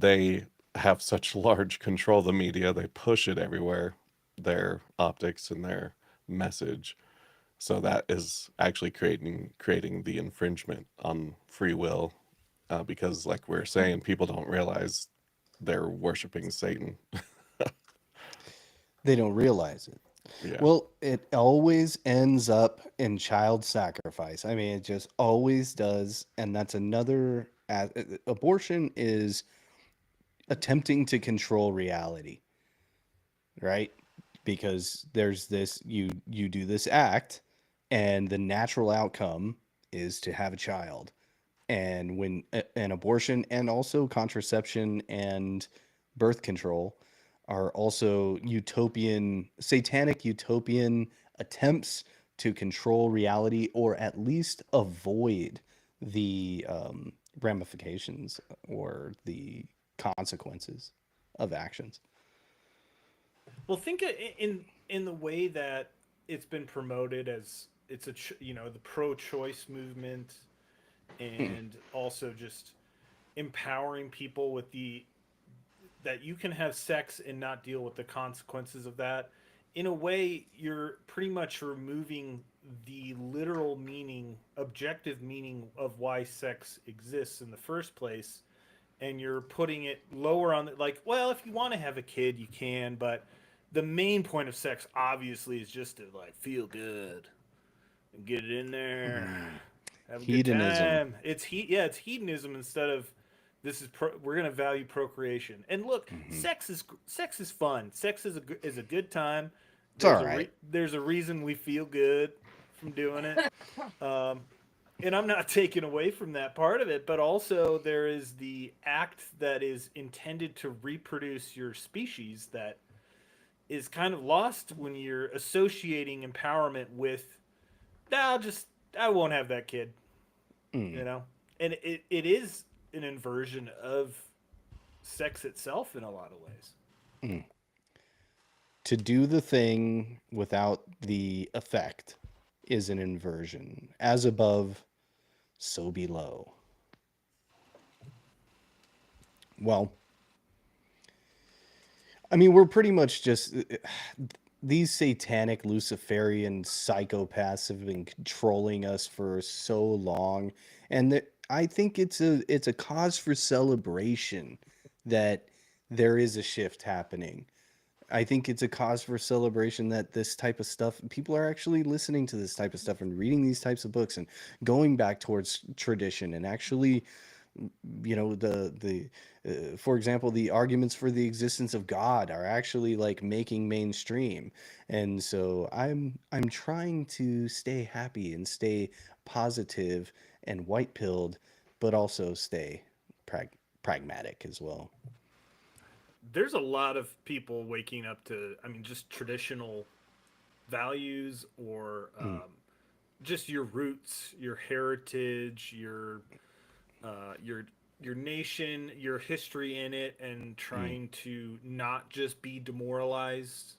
they have such large control of the media, they push it everywhere, their optics and their message. So that is actually creating the infringement on free will, because like we're saying, people don't realize they're worshiping Satan. They don't realize it. Yeah. Well, it always ends up in child sacrifice. I mean, it just always does. And that's another abortion is attempting to control reality, right? Because there's this, you do this act, and the natural outcome is to have a child. And when an abortion and also contraception and birth control are also satanic utopian attempts to control reality, or at least avoid the ramifications or the consequences of actions. Well, think in the way that it's been promoted as it's the pro-choice movement, and also just empowering people with that you can have sex and not deal with the consequences of that. In a way, you're pretty much removing the literal meaning, objective meaning of why sex exists in the first place, and you're putting it lower on well, if you want to have a kid, you can, but the main point of sex obviously is just to feel good and get it in there, have a Hedonism. good time. It's hedonism instead of we're gonna value procreation. And look, sex is fun. Sex is a good time. It's all right. There's a reason we feel good from doing it. And I'm not taking away from that part of it, but also there is the act that is intended to reproduce your species that is kind of lost when you're associating empowerment with, I won't have that kid, and it is an inversion of sex itself in a lot of ways. To do the thing without the effect is an inversion. As above, so below. Well, I mean, we're pretty much just these satanic Luciferian psychopaths have been controlling us for so long, and I think it's a cause for celebration that there is a shift happening. I think it's a cause for celebration that this type of stuff, people are actually listening to this type of stuff and reading these types of books and going back towards tradition and actually You know, for example, the arguments for the existence of God are actually like making mainstream. And so I'm trying to stay happy and stay positive and white-pilled, but also stay pragmatic as well. There's a lot of people waking up to, I mean, just traditional values or Mm, just your roots, your heritage, uh, your your nation, your history in it, and mm, trying to not just be demoralized,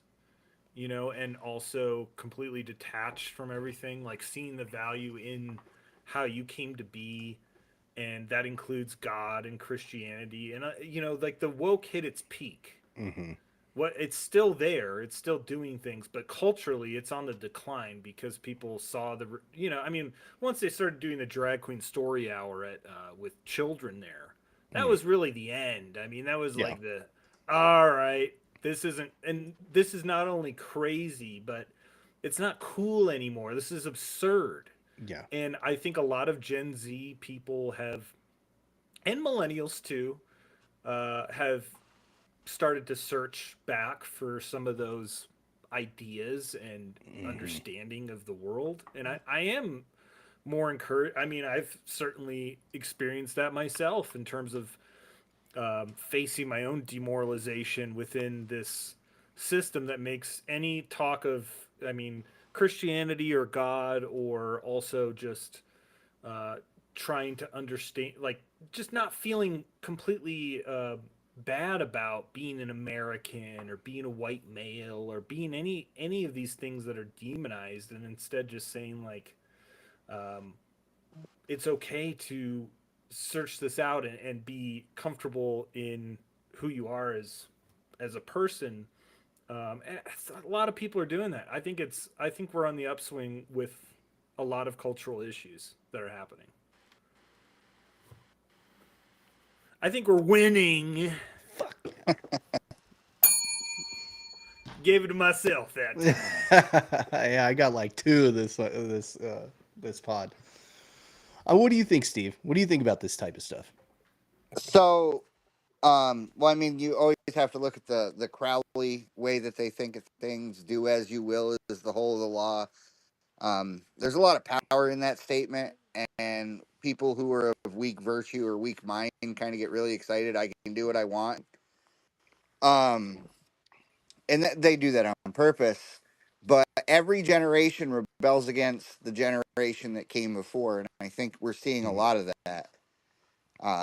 you know, and also completely detached from everything, like seeing the value in how you came to be, and that includes God and Christianity, and you know, like the woke hit its peak. mm-hmm. What it's still there, it's still doing things, but culturally it's on the decline because people saw you know, I mean, once they started doing the drag queen story hour at with children there, that Mm, was really the end. I mean, that was yeah, like the all right, this isn't, and this is not only crazy, but it's not cool anymore. This is absurd. yeah. And I think a lot of Gen Z people have, and millennials too, have started to search back for some of those ideas and Hmm. understanding of the world. And I am more encouraged. I mean, I've certainly experienced that myself in terms of facing my own demoralization within this system that makes any talk of, I mean, Christianity or God, or also just uh, trying to understand, like, just not feeling completely bad about being an American or being a white male or being any of these things that are demonized, and instead just saying like, um, it's okay to search this out and be comfortable in who you are as a person. And a lot of people are doing that. I think we're on the upswing with a lot of cultural issues that are happening. I think we're winning. Fuck Gave it to myself that time. yeah. Yeah, I got like two of this pod. What do you think, Steve? What do you think about this type of stuff? So, well, I mean, you always have to look at the Crowley way that they think of things. Do as you will is the whole of the law. There's a lot of power in that statement, and people who are of weak virtue or weak mind kind of get really excited. I can do what I want. Um, and they do that on purpose. But every generation rebels against the generation that came before, and I think we're seeing a Mm, lot of that.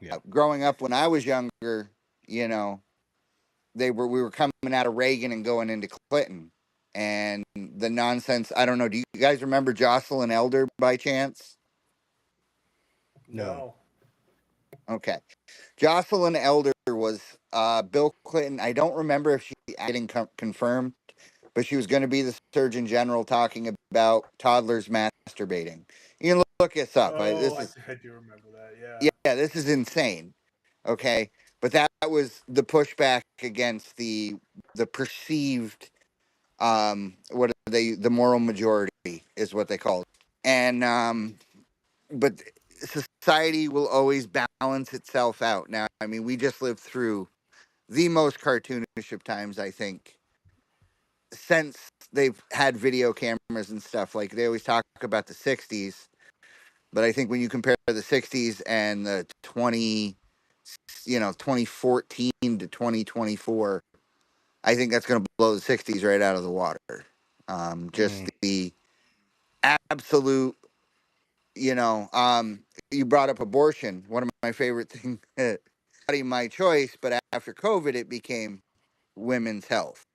yeah. Growing up when I was younger, you know, we were coming out of Reagan and going into Clinton, and the nonsense. I don't know. Do you guys remember Jocelyn Elder by chance? No. No. Okay, Jocelyn Elder was Bill Clinton. I don't remember if she getting confirmed, but she was going to be the Surgeon General talking about toddlers masturbating. You can look this up. Oh, This is I do remember that. Yeah. yeah, this is insane. Okay, but that was the pushback against the perceived what are they, the moral majority is what they call it. And but society will always balance itself out. Now, I mean, we just lived through the most cartoonish of times, I think, since they've had video cameras and stuff. Like they always talk about the 60s, but I think when you compare the 60s and the 2014 to 2024, I think that's going to blow the 60s right out of the water. Just Mm, the absolute, you brought up abortion. One of my favorite things, body my choice, but after COVID, it became women's health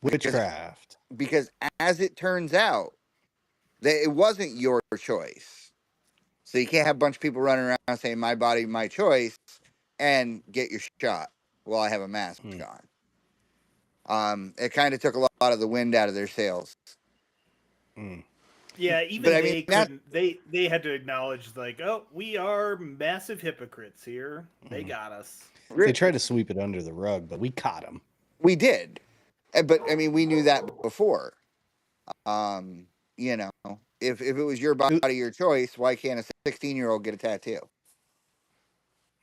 because witchcraft. because as it turns out, it wasn't your choice. So you can't have a bunch of people running around saying "my body, my choice" and get your shot while I have a mask Mm, on. It kind of took a lot of the wind out of their sails. mm. Yeah, But even I mean, they that's couldn't. They had to acknowledge like, oh, we are massive hypocrites here. They got us. They tried to sweep it under the rug, but we caught them. we did. But I mean, we knew that before. Um, you know, if it was your body, your choice, why can't a 16-year-old get a tattoo?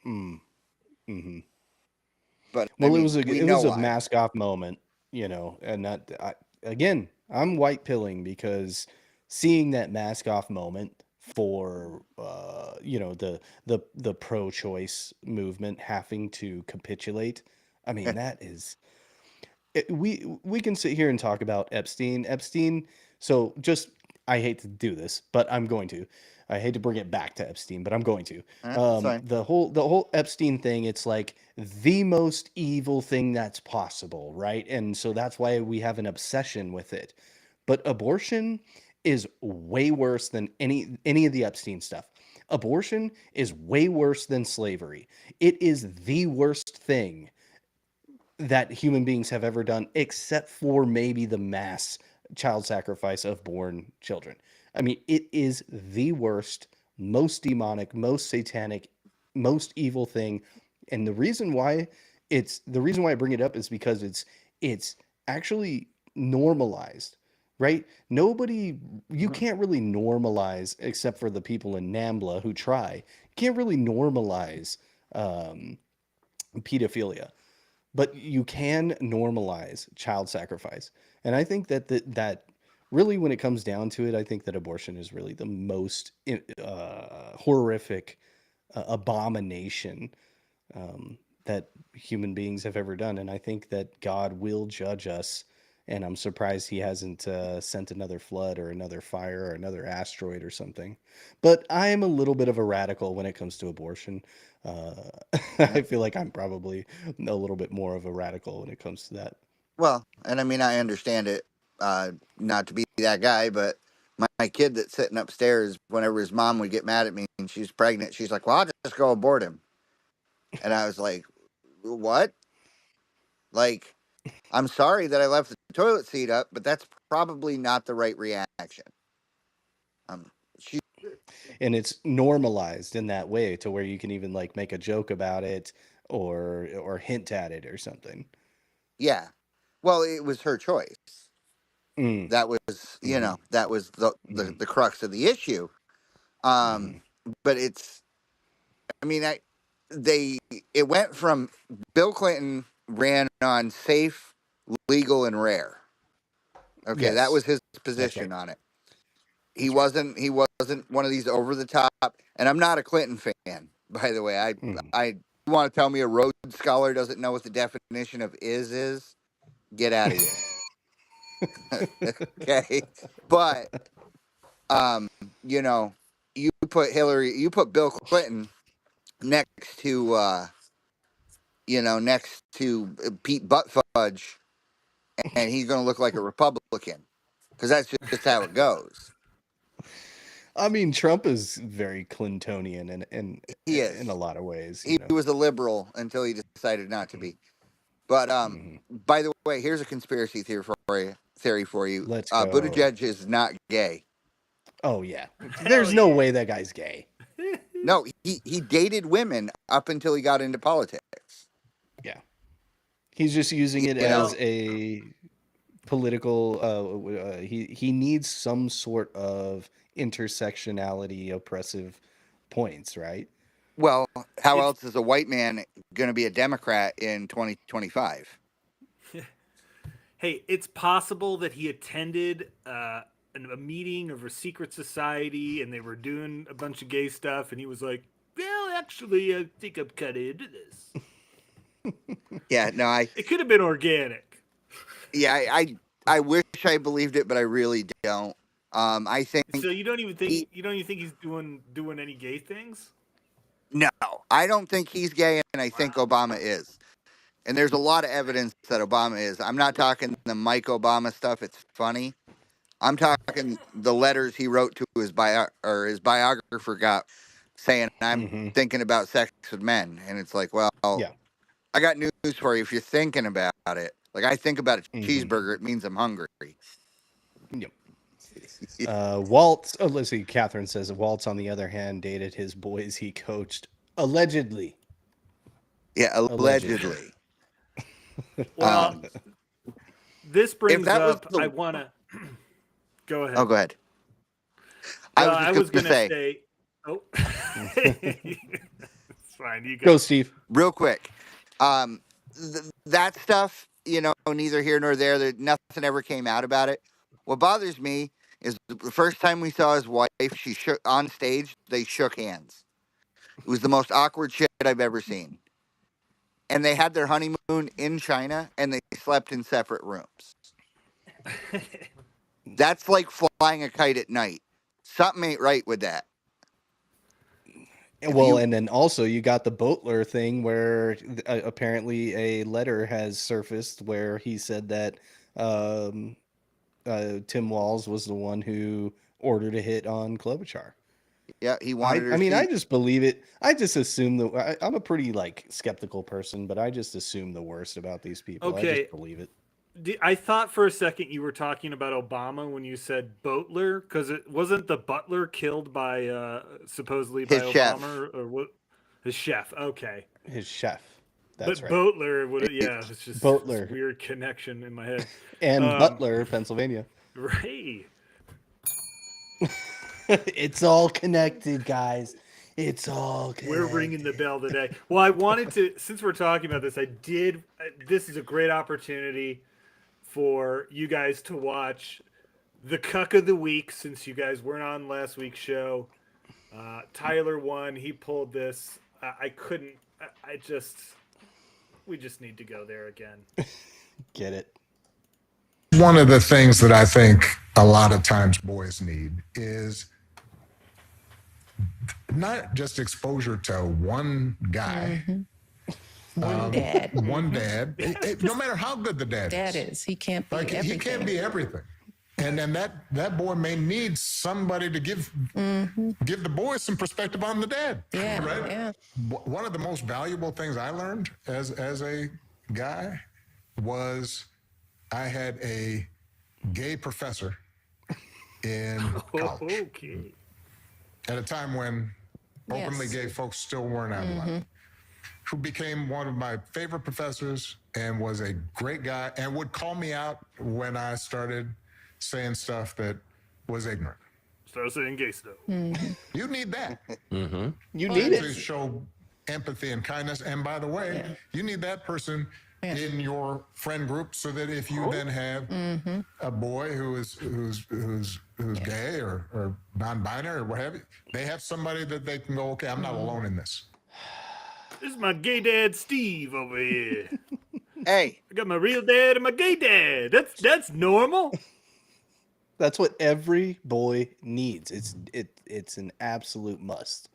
Mm-hmm. But Well, I it mean, was a we it know was a why. mask off moment, and that again, I'm white pilling because seeing that mask off moment for the pro-choice movement having to capitulate. I mean, that is we can sit here and talk about Epstein. So just I hate to do this, but I'm going to. I hate to bring it back to Epstein, but I'm going to. That's fine. The whole Epstein thing, it's like the most evil thing that's possible, right? And so that's why we have an obsession with it. But abortion is way worse than any of the Epstein stuff. Abortion is way worse than slavery. It is the worst thing that human beings have ever done, except for maybe the mass child sacrifice of born children. I mean, it is the worst, most demonic, most satanic, most evil thing. And the reason why I bring it up is because it's actually normalized, right? You can't really normalize, except for the people in NAMBLA who try. You can't really normalize pedophilia, but you can normalize child sacrifice. And I think that really, when it comes down to it, I think that abortion is really the most horrific abomination that human beings have ever done. And I think that God will judge us. And I'm surprised he hasn't sent another flood or another fire or another asteroid or something. But I am a little bit of a radical when it comes to abortion. Uh, I feel like I'm probably a little bit more of a radical when it comes to that. Well, and I mean, I understand it, not to be that guy, but my kid that's sitting upstairs, whenever his mom would get mad at me and she's pregnant, she's like, well, I'll just go abort him. And I was like, what? Like, I'm sorry that I left the toilet seat up, but that's probably not the right reaction. She, And it's normalized in that way to where you can even like make a joke about it or hint at it or something. yeah. Well, it was her choice. Mm. That was, Mm-hmm. that was the crux of the issue. Mm-hmm. But I mean, it went from Bill Clinton ran on safe, legal, and rare. Okay, that Yes, was his that's right. position on it. He That's right. wasn't one of these over the top. And I'm not a Clinton fan, by the way. Mm. I you want to tell me a Rhodes Scholar doesn't know what the definition of is? Get out of here. Okay, but um, you know, you put Bill Clinton next to Pete Buttigieg, and he's going to look like a Republican because that's just how it goes. I mean, Trump is very Clintonian He in a is. lot of ways, He was a liberal until he decided not to be. But Mhm. by the way, here's a conspiracy theory for you. Let's go. Buttigieg is not gay. Oh yeah, Hell there's no yeah. way that guy's gay. No, he dated women up until he got into politics. Yeah, he's just using it You know, as a political. He needs some sort of intersectionality, oppressive points, right? well, how It's else is a white man going to be a Democrat in 2025? hey, it's possible that he attended a meeting of a secret society and they were doing a bunch of gay stuff, and he was like, "Well, actually, I think I'm kind of into this." Yeah, no, It could have been organic. I wish I believed it, but I really don't. I think So you don't even think he, he's doing any gay things? no, I don't think he's gay, and I think Obama is. And there's a lot of evidence that Obama is. I'm not talking the Mike Obama stuff. It's funny. I'm talking the letters he wrote to his biographer got saying, I'm Mm-hmm. thinking about sex with men. And it's like, well, Yeah. I got news for you. If you're thinking about it, like I think about a Mm-hmm. cheeseburger, it means I'm hungry. Yep. Walt. Oh, let's see. Catherine says Waltz, on the other hand, dated his boys he coached allegedly. Yeah, Allegedly. allegedly. Well, this If brings that was up. the I want to go ahead. oh, go ahead. Well, I was just going to say, Oh, fine. You Go, Steve. Real quick. That stuff, neither here nor there. Nothing ever came out about it. What bothers me is the first time we saw his wife, she shook on stage. They shook hands. It was the most awkward shit I've ever seen. And they had their honeymoon in China, and they slept in separate rooms. That's like flying a kite at night. Something ain't right with that. Well, and then also you got the Boatler thing where apparently a letter has surfaced where he said that Tim Walz was the one who ordered a hit on Klobuchar. Yeah, he wanted I just believe it. I just assume I'm a pretty skeptical person, but I just assume the worst about these people. Okay. I just believe it. I thought for a second you were talking about Obama when you said Boatler, because it wasn't the butler killed by supposedly by his chef. Obama or what? His chef. Okay. His chef. That's right. Boatler would it's just Boatler. This weird connection in my head. And Butler, Pennsylvania. Right. It's all connected, guys. It's all connected. We're ringing the bell today. Well, I wanted to, since we're talking about this, this is a great opportunity for you guys to watch the Cuck of the Week, since you guys weren't on last week's show. Tyler won. He pulled this. We just need to go there again. Get it. One of the things that I think a lot of times boys need is not just exposure to one guy. One dad. One dad. No matter how good the dad is. He can't be everything. He can't be everything. And then that boy may need somebody to give the boy some perspective on the dad. Yeah, right? yeah. One of the most valuable things I learned as a guy was I had a gay professor in college. Okay. At a time when openly gay folks still weren't out a lot. Who became one of my favorite professors and was a great guy and would call me out when I started saying stuff that was ignorant. Start saying gay stuff. You need that. You need it to show empathy and kindness. And by the way, you need that person in your friend group so that if you then have a boy who's gay or non-binary or what have you, they have somebody that they can go, okay, I'm not alone in this. This is my gay dad, Steve, over here. Hey, I got my real dad and my gay dad. That's normal. That's what every boy needs. It's an absolute must.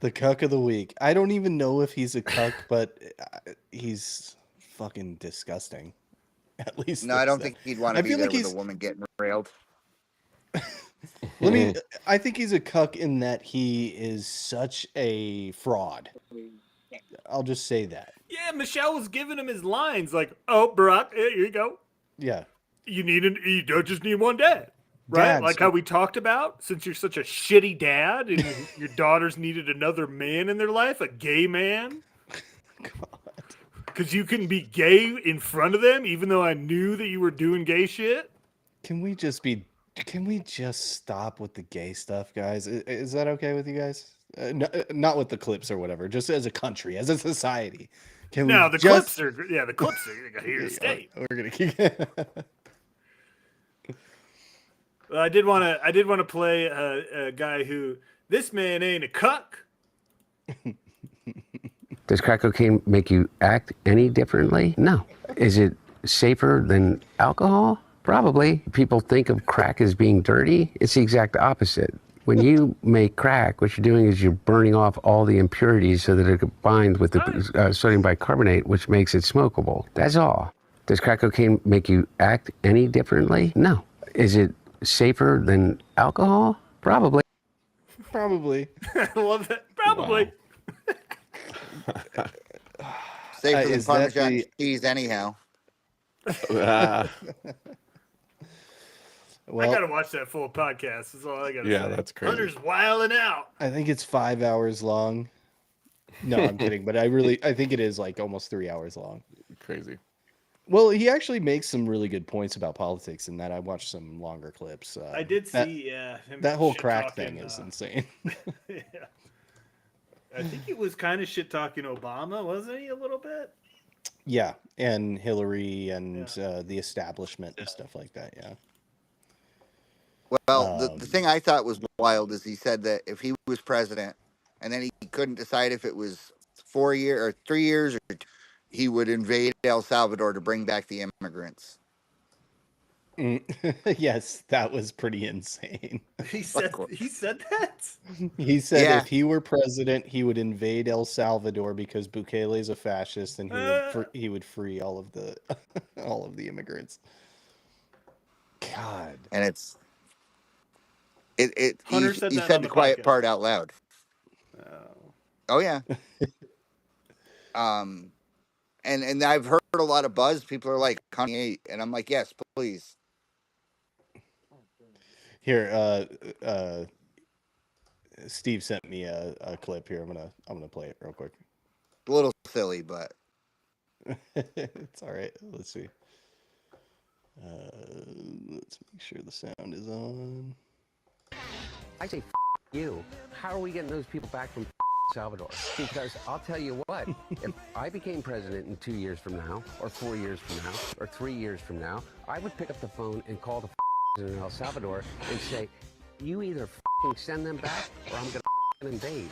The Cuck of the Week. I don't even know if he's a cuck, but he's fucking disgusting. At least no, I don't think he'd want to be there with a woman getting railed. I think he's a cuck in that he is such a fraud. I'll just say that. Yeah, Michelle was giving him his lines like, "Oh, Barack, here you go. Yeah. You don't just need one dad, right? Dads. Like how we talked about. Since you're such a shitty dad, and your daughters needed another man in their life, a gay man. Because you can be gay in front of them, even though I knew that you were doing gay shit. Can we just stop with the gay stuff, guys? Is that okay with you guys? Not with the clips or whatever. Just as a country, as a society. Clips are here to stay. We're gonna keep. I did want to play a guy who, this man ain't a cuck. Does crack cocaine make you act any differently? No. Is it safer than alcohol? Probably. People think of crack as being dirty. It's the exact opposite. When you make crack, what you're doing is you're burning off all the impurities so that it binds with the sodium bicarbonate, which makes it smokable. That's all. Does crack cocaine make you act any differently? No. Is it safer than alcohol? Probably. Probably. I love that. Probably. Wow. Safer than Parmesan cheese, anyhow. Well, I gotta watch that full podcast. That's all I gotta say. Yeah, that's crazy. Hunter's wilding out. I think it's 5 hours long. No, I'm kidding, but I think it is like almost 3 hours long. Crazy. Well, he actually makes some really good points about politics in that. I watched some longer clips. I did see, him that whole shit crack talking, thing is insane. Yeah. I think he was kind of shit talking Obama, wasn't he? A little bit. Yeah, and Hillary and the establishment and stuff like that. Yeah. Well, the thing I thought was wild is he said that if he was president, and then he couldn't decide if it was 4 years or 3 years, or he would invade El Salvador to bring back the immigrants. Yes, that was pretty insane. He said that. He said Yeah. if he were president, he would invade El Salvador because Bukele is a fascist, and he would free all of the all of the immigrants. God, And Hunter he said he that on said the the quiet podcast. part out loud. Oh yeah. And I've heard a lot of buzz. People are like, "Kanye," and I'm like, "Yes, please." here, Steve sent me a clip here. I'm gonna play it real quick. A little silly, but It's all right. Let's see. Let's make sure the sound is on. I say, you. How are we getting those people back from Salvador? Because I'll tell you what, if I became president in 2 years from now, or 4 years from now, or 3 years from now, I would pick up the phone and call the in El Salvador and say, you either send them back or I'm going to invade.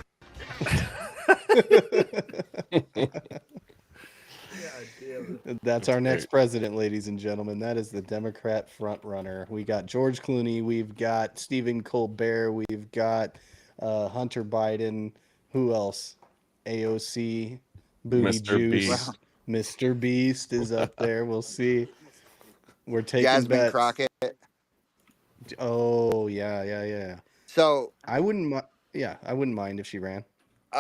That's our next president, ladies and gentlemen. That is the Democrat front runner. We got George Clooney, we've got Stephen Colbert, we've got Hunter Biden. Who else? AOC, Booty Mr. Juice, Beast. Mr. Beast is up there. We'll see. We're taking Jasmine bets. Crockett. Oh yeah. So I wouldn't. I wouldn't mind if she ran.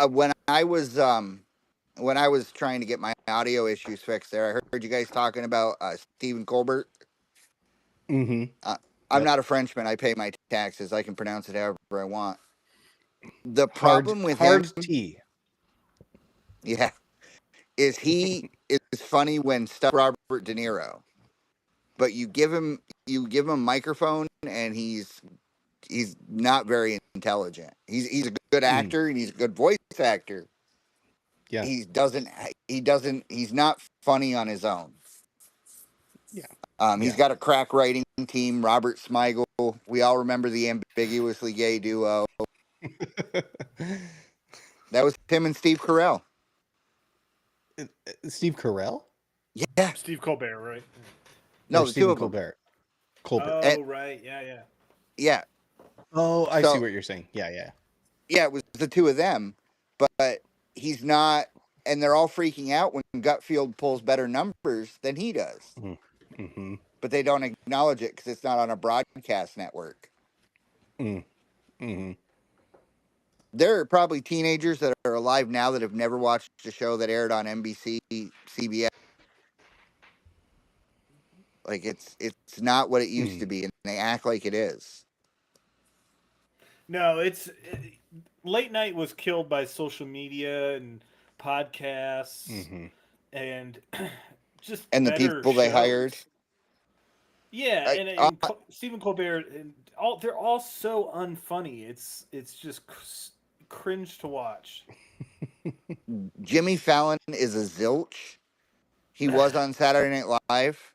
when I was trying to get my audio issues fixed, there, I heard you guys talking about Stephen Colbert. Mm-hmm. I'm not a Frenchman. I pay my taxes. I can pronounce it however I want. The problem with him, T. Yeah, is he is funny when stuff Robert De Niro, but you give him a microphone and he's not very intelligent. He's a good actor and he's a good voice actor. Yeah. He's not funny on his own. Yeah. He's got a crack writing team, Robert Smigel. We all remember the ambiguously gay duo. That was him and Steve Carell. Steve Carell? Yeah. Steve Colbert, right? No, or the Stephen two of them. Colbert. Oh, right. Yeah. Yeah. Oh, I see what you're saying. Yeah. Yeah, it was the two of them, but he's not, and they're all freaking out when Gutfield pulls better numbers than he does. Mm-hmm. But they don't acknowledge it because it's not on a broadcast network. Mm-hmm. There are probably teenagers that are alive now that have never watched a show that aired on NBC, CBS. Like it's not what it used to be, and they act like it is. No, late night was killed by social media and podcasts and just and the better people they shows. hired. Yeah, and Stephen Colbert and they're all so unfunny. It's just cringe to watch. Jimmy Fallon is a zilch. He was on Saturday Night Live,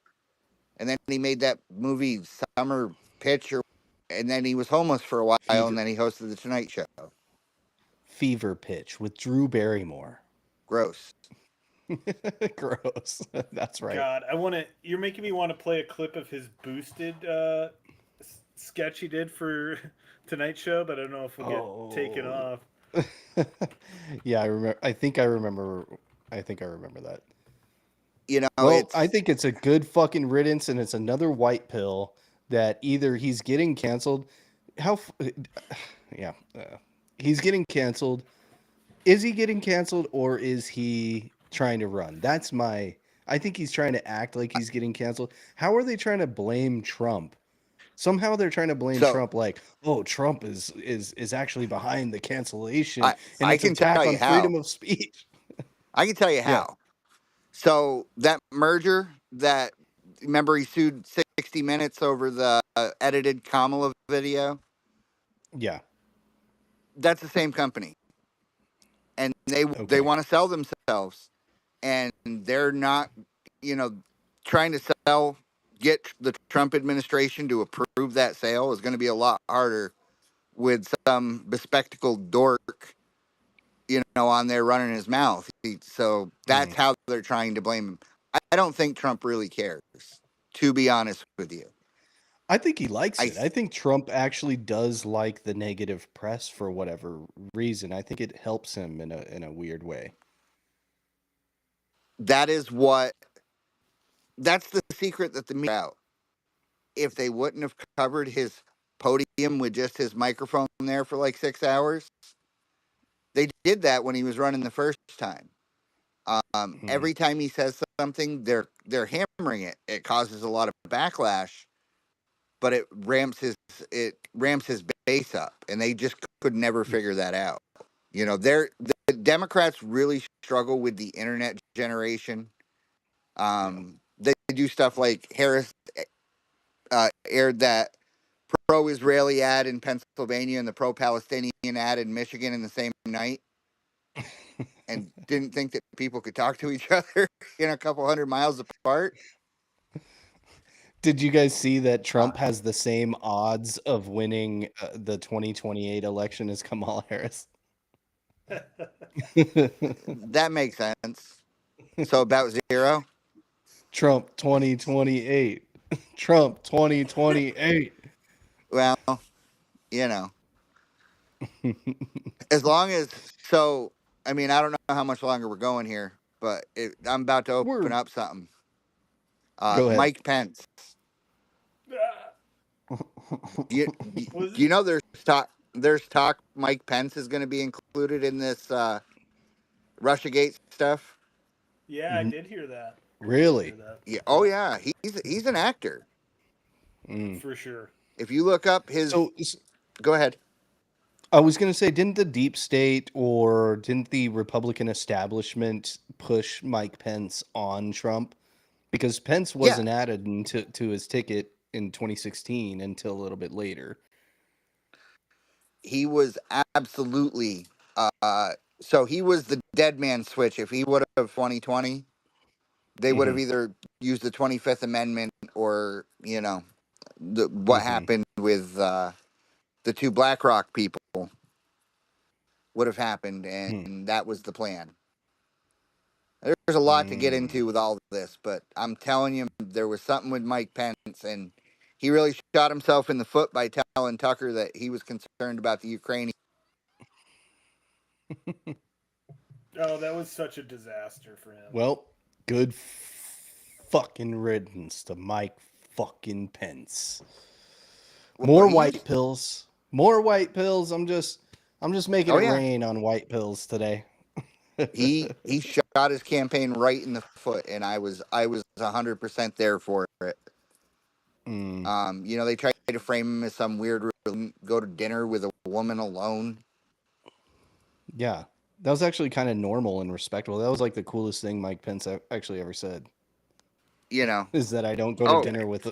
and then he made that movie Summer Pitch, and then he was homeless for a while, and then he hosted the Tonight Show. Fever Pitch with Drew Barrymore. Gross. Gross. That's right. God, you're making me want to play a clip of his boosted sketch he did for Tonight Show, but I don't know if we'll get taken off. Yeah, I remember. I think I remember that. You know, well, I think it's a good fucking riddance, and it's another white pill that either he's getting canceled. He's getting canceled. Is he getting canceled, or is he trying to run? I think he's trying to act like he's getting canceled. How are they trying to blame Trump? Somehow they're trying to blame Trump, like, oh, Trump is actually behind the cancellation, and it's an attack on freedom of speech. I can tell you how. Yeah. So that merger, remember he sued 60 Minutes over the edited Kamala video? Yeah. That's the same company. and they want to sell themselves, and they're not, trying to get the Trump administration to approve that sale is going to be a lot harder with some bespectacled dork, on there running his mouth. So that's how they're trying to blame him. I don't think Trump really cares, to be honest with you. I think he likes it. I think Trump actually does like the negative press for whatever reason. I think it helps him in a weird way. That's the secret that the media out. If they wouldn't have covered his podium with just his microphone there for like 6 hours, they did that when he was running the first time. Every time he says something, they're hammering it. It causes a lot of backlash, but it ramps his base up, and they just could never figure that out. The Democrats really struggle with the internet generation. They do stuff like Harris aired that pro-Israeli ad in Pennsylvania and the pro-Palestinian ad in Michigan in the same night, and didn't think that people could talk to each other a couple hundred miles apart. Did you guys see that Trump has the same odds of winning the 2028 election as Kamala Harris? That makes sense. So about 0? Trump 2028. Trump 2028. Well, as long as, I don't know how much longer we're going here, but I'm about to open up something. Go ahead. Mike Pence. There's talk Mike Pence is going to be included in this Russiagate stuff. Yeah, I did hear that. Really? Yeah. Oh yeah, he's an actor. For sure. If you look up his, go ahead. I was going to say, didn't the deep state or didn't the Republican establishment push Mike Pence on Trump? Because Pence wasn't added to his ticket in 2016 until a little bit later. He was absolutely, so he was the dead man switch. If he would have 2020, they would have either used the 25th Amendment or, what happened with the two BlackRock people would have happened, and that was the plan. There's a lot to get into with all of this, but I'm telling you, there was something with Mike Pence, and he really shot himself in the foot by telling Tucker that he was concerned about the Ukrainians. Oh, that was such a disaster for him. Well, good fucking riddance to Mike fucking Pence. More white pills. More white pills. I'm just making it rain on white pills today. He shot his campaign right in the foot, and I was 100% there for it. They tried to frame him as some weird go to dinner with a woman alone. Yeah, that was actually kind of normal and respectable. That was like the coolest thing Mike Pence actually ever said. Is that I don't go to dinner with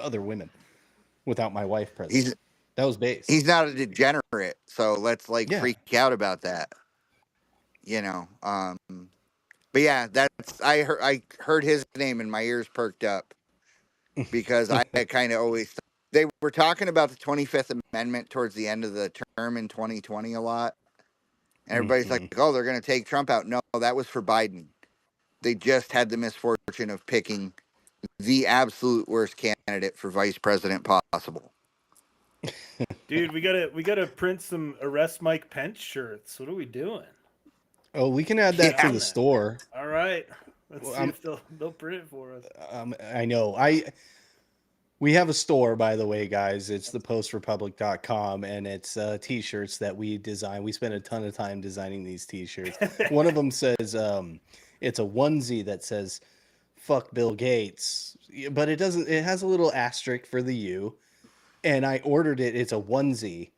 other women without my wife present. That was base. He's not a degenerate, so let's freak out about that. But yeah, I heard his name and my ears perked up because I kind of always they were talking about the 25th Amendment towards the end of the term in 2020 a lot, and everybody's like, "Oh, they're going to take Trump out." No, that was for Biden. They just had the misfortune of picking the absolute worst candidate for vice president possible. Dude, we gotta print some Arrest Mike Pence shirts. What are we doing? Oh, we can add that to the store. All right. Let's see if they'll print it for us. I know. We have a store, by the way, guys. It's thepostrepublic.com, and it's t-shirts that we design. We spend a ton of time designing these t-shirts. One of them says it's a onesie that says "fuck Bill Gates," but it has a little asterisk for the U. And I ordered it. It's a onesie.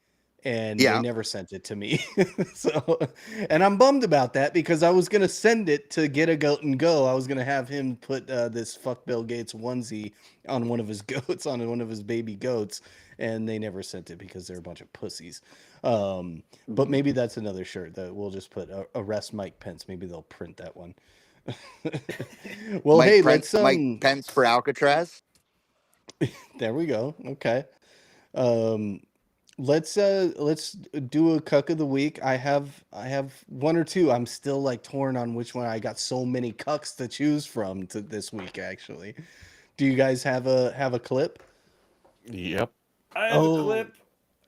And they never sent it to me. And I'm bummed about that because I was going to send it to Get a Goat and Go. I was going to have him put this fuck Bill Gates onesie on one of his goats, on one of his baby goats. and they never sent it because they're a bunch of pussies. But maybe that's another shirt that we'll just put arrest Mike Pence. Maybe they'll print that one. Well, hey, let's Mike Pence for Alcatraz. There we go. Okay. Let's do a cuck of the week. I have one or two. I'm still like torn on which one. I got so many cucks to choose from this week actually. Do you guys have a clip? Yep. I have a clip.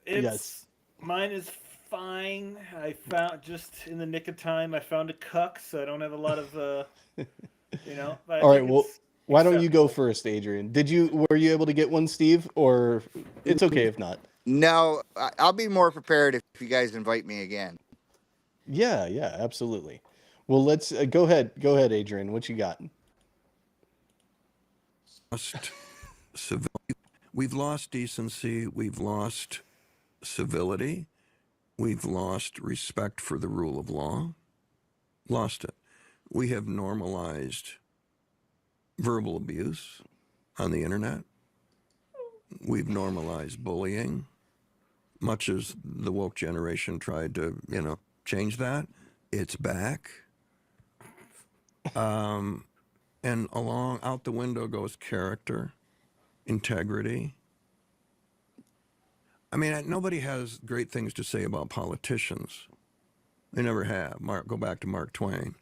Yes. Mine is fine. I found just in the nick of time. I found a cuck, so I don't have a lot of All right. Well, why don't you go first, Adrian? Were you able to get one, Steve? Or it's okay if not. No, I'll be more prepared if you guys invite me again. Yeah, absolutely. Well, let's go ahead, Adrian. What you got? We've lost decency. We've lost civility. We've lost respect for the rule of law. Lost it. We have normalized verbal abuse on the internet. We've normalized bullying, much as the woke generation tried to, change that. It's back. And out the window goes character, integrity. I mean, nobody has great things to say about politicians. They never have. Go back to Mark Twain.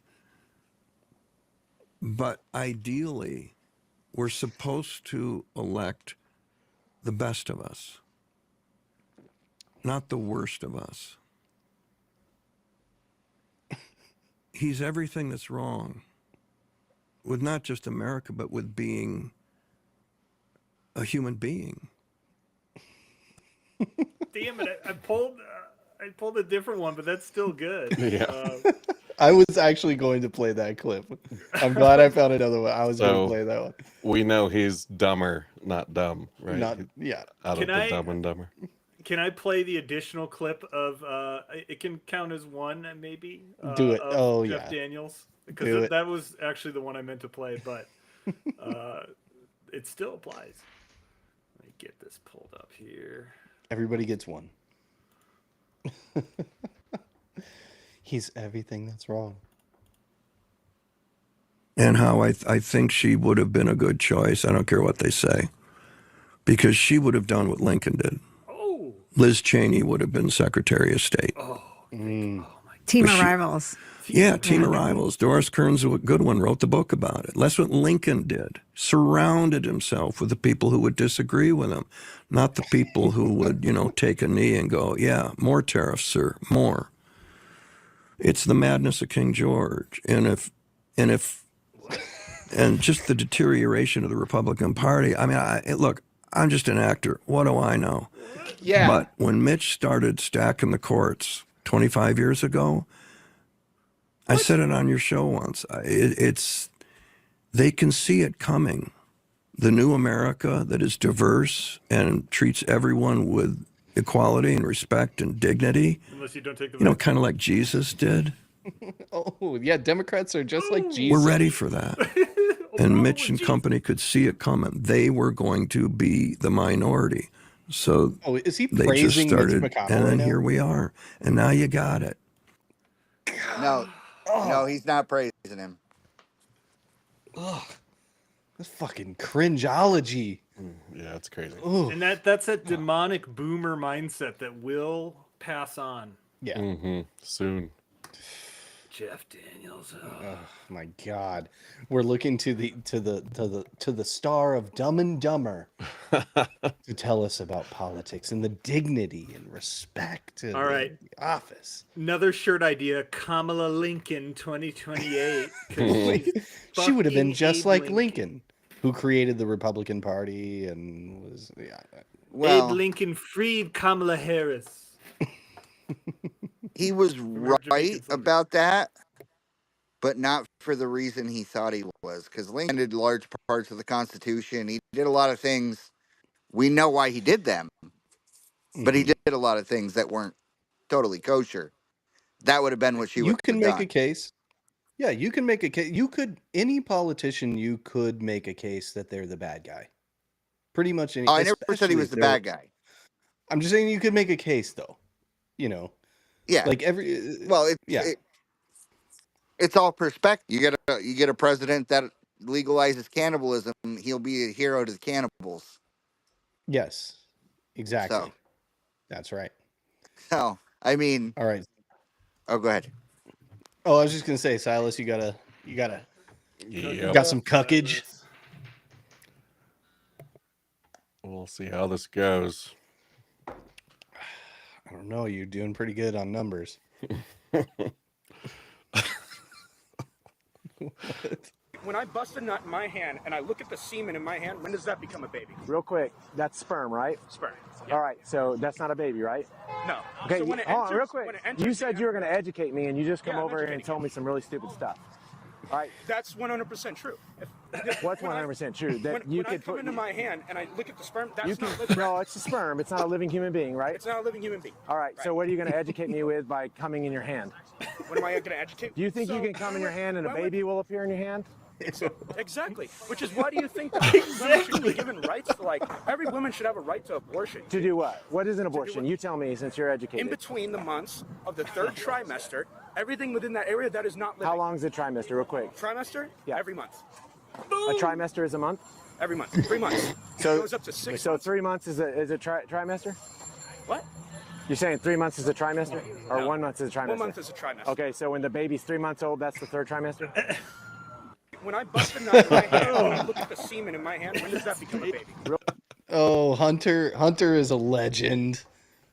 But ideally, we're supposed to elect the best of us, not the worst of us. He's everything that's wrong with not just America, but with being a human being. Damn it! I pulled a different one, but that's still good. Yeah. I was actually going to play that clip. I'm glad I found another one. I was going to play that one. We know he's dumber, not dumb, right? Out of the Dumb and Dumber. Can I play the additional clip of? It can count as one, maybe. Do it. Of Jeff Daniels, because that was actually the one I meant to play, but it still applies. Let me get this pulled up here. Everybody gets one. He's everything that's wrong. And how I think she would have been a good choice. I don't care what they say. Because she would have done what Lincoln did. Oh. Liz Cheney would have been Secretary of State. Oh. Team of Rivals. Yeah, Team of Rivals. Doris Kearns Goodwin wrote the book about it. That's what Lincoln did. Surrounded himself with the people who would disagree with him, not the people who would, take a knee and go, yeah, more tariffs, sir, more. It's the madness of King George. And just the deterioration of the Republican Party. I mean, look, I'm just an actor. What do I know? Yeah. But when Mitch started stacking the courts 25 years ago, I said it on your show once. They can see it coming. The new America that is diverse and treats everyone with equality and respect and dignity. Unless you don't take the kind of like Jesus did. Oh, yeah, Democrats are just like Jesus. We're ready for that. And Mitch and company could see it coming. They were going to be the minority. So is he they just started, Mitch McConnell and then right here we are. And now you got it. No, he's not praising him. Ugh. That's fucking cringeology. Yeah, it's crazy. Ugh. And that's a demonic boomer mindset that will pass on. Yeah. Mm-hmm. Soon. Jeff Daniels. Oh my God, we're looking to the star of Dumb and Dumber to tell us about politics and the dignity and respect of the office. Another shirt idea: Kamala Lincoln 2028. She would have been just like Lincoln, who created the Republican Party and was Abe Lincoln freed Kamala Harris. He was right about that, but not for the reason he thought he was. Because Lincoln did large parts of the Constitution. He did a lot of things. We know why he did them. But he did a lot of things that weren't totally kosher. That would have been what she would have done. You can make a case. Yeah, you can make a case. Any politician, you could make a case that they're the bad guy. Pretty much any. I never said he was the bad guy. I'm just saying you could make a case though. You know, Yeah. like every Well, yeah. It's all perspective. You get a president that legalizes cannibalism, he'll be a hero to the cannibals. Yes, exactly. So, that's right. So, I mean, all right. Oh, go ahead. Oh, I was just gonna say, Silas, you got some cuckage. We'll see how this goes. I don't know. You're doing pretty good on numbers. When I bust a nut in my hand and I look at the semen in my hand, when does that become a baby? Real quick, that's sperm, right? Sperm. Yeah. All right, so that's not a baby, right? No. Okay, So when it enters, real quick. You said you were going to educate me, and you just come over here and told me some really stupid stuff. All right. That's 100% true. What's 100% true? That when I come into my hand and I look at the sperm, that's not living. No, it's a sperm. It's not a living human being, right? It's not a living human being. All right, so what are you going to educate me with by coming in your hand? What am I going to educate? Do you think you can come in your hand and a baby will appear in your hand? Exactly. Which is why do you think that women should be given rights to, like, every woman should have a right to abortion? To do what? What is an abortion? You tell me, since you're educated. In between the months of the third trimester, everything within that area that is not living. How long is a trimester, real quick? Trimester? Yeah. Every month. A trimester is a month? Every month. 3 months. So it goes up to 6 So months. 3 months is a trimester? What? You're saying 3 months is a trimester? Or No. 1 month is a trimester? 1 month is a trimester. Okay, so when the baby's 3 months old, that's the third trimester? When I bust a nut in my hand and I look at the semen in my hand, when does that become a baby? Oh, Hunter is a legend.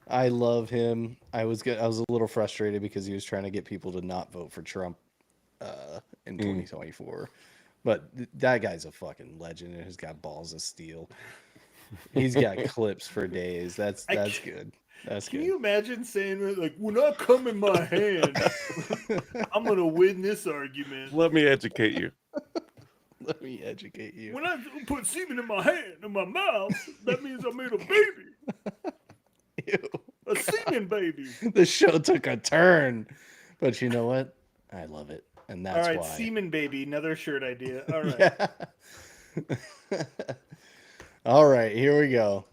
I love him. I was a little frustrated because he was trying to get people to not vote for Trump in 2024. But that guy's a fucking legend and he's got balls of steel. He's got clips for days. That's good. That's Can good. you imagine saying that, like, when I come in my hand, I'm gonna win this argument. Let me educate you. Let me educate you. When I put semen in my hand, in my mouth, that means I made a baby. Ew. A semen baby. The show took a turn, but you know what? I love it, and that's All right, why. semen baby, another shirt idea. All right. Yeah. All right, here we go.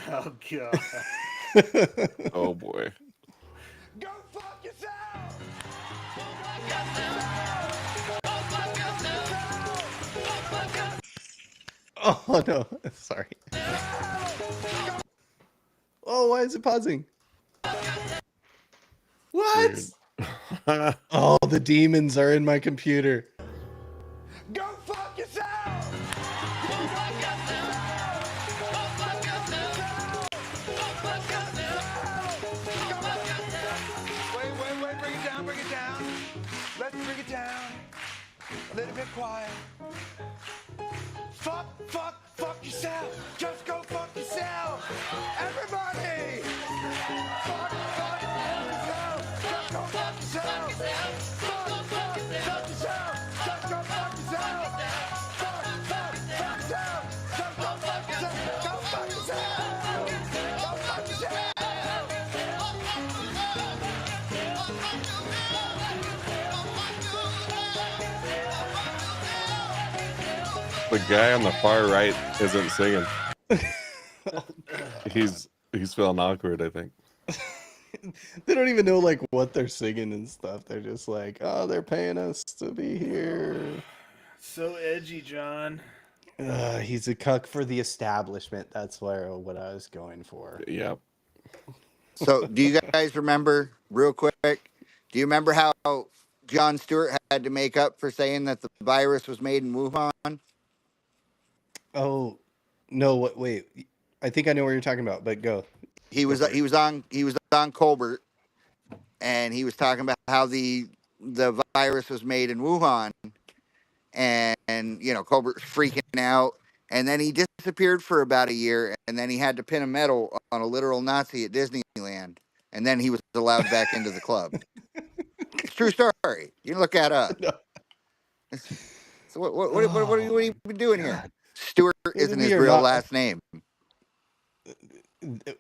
Oh god. Oh boy. Go fuck yourself! Oh no, sorry. Oh, why is it pausing? What? Oh, the demons are in my computer. Go fuck yourself! Wait, bring it down. Let's bring it down. A little bit quiet. Fuck yourself. Just go fuck yourself. Everybody! Fuck yourself. Just go fuck yourself. Fuck yourself. Just go fuck yourself. Fuck yourself. Just go fuck yourself. Go fuck yourself. Go fuck yourself. The guy on the far right isn't singing. He's feeling awkward, I think. They don't even know like what they're singing and stuff. They're just like, oh, they're paying us to be here. So edgy, John. He's a cuck for the establishment. That's what I was going for. Yep. So, do you guys remember, real quick, do you remember how Jon Stewart had to make up for saying that the virus was made in Wuhan? Oh, no, wait. I think I know what you're talking about, but go. He was on Colbert, and he was talking about how the virus was made in Wuhan, and you know, Colbert's freaking out, and then he disappeared for about a year, and then he had to pin a medal on a literal Nazi at Disneyland, and then he was allowed back into the club. It's a true story. You can look that up. No. So what are you been doing here? Stewart isn't his We are real not- last name.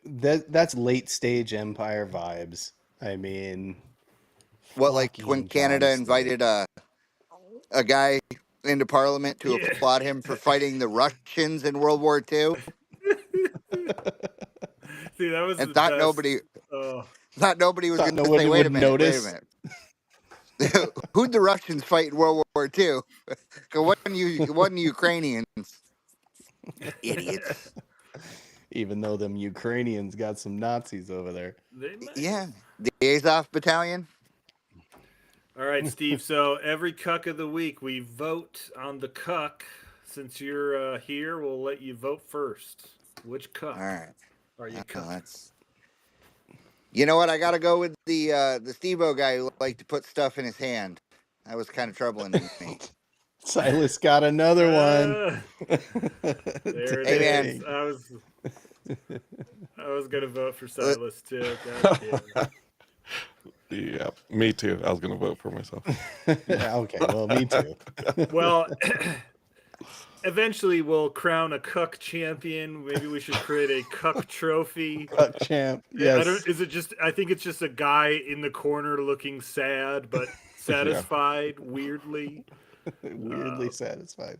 That's late stage Empire vibes. I mean, What, like when Canada invited a guy into Parliament to applaud him for fighting the Russians in World War II? See, that was and the thought best. nobody Oh. thought nobody was Thought going to nobody say, wait a would minute, notice. Who'd the Russians fight in World War II? Because wasn't Ukrainians. Idiots. Even though them Ukrainians got some Nazis over there. They might. Yeah. The Azov Battalion. All right, Steve. So every cuck of the week, we vote on the cuck. Since you're here, we'll let you vote first. Which cuck All right. are you cucking? You know what? I got to go with the Steve-O guy who liked to put stuff in his hand. That was kind of troubling to me. Silas got another one. There it Hey, is. I was gonna vote for Silas too. God damn it. Yeah, me too. I was gonna vote for myself. Okay, well, me too. Well, eventually we'll crown a cuck champion. Maybe we should create a cuck trophy. Cuck champ. Yes. Is it just? I think it's just a guy in the corner looking sad but satisfied. Weirdly. Weirdly satisfied.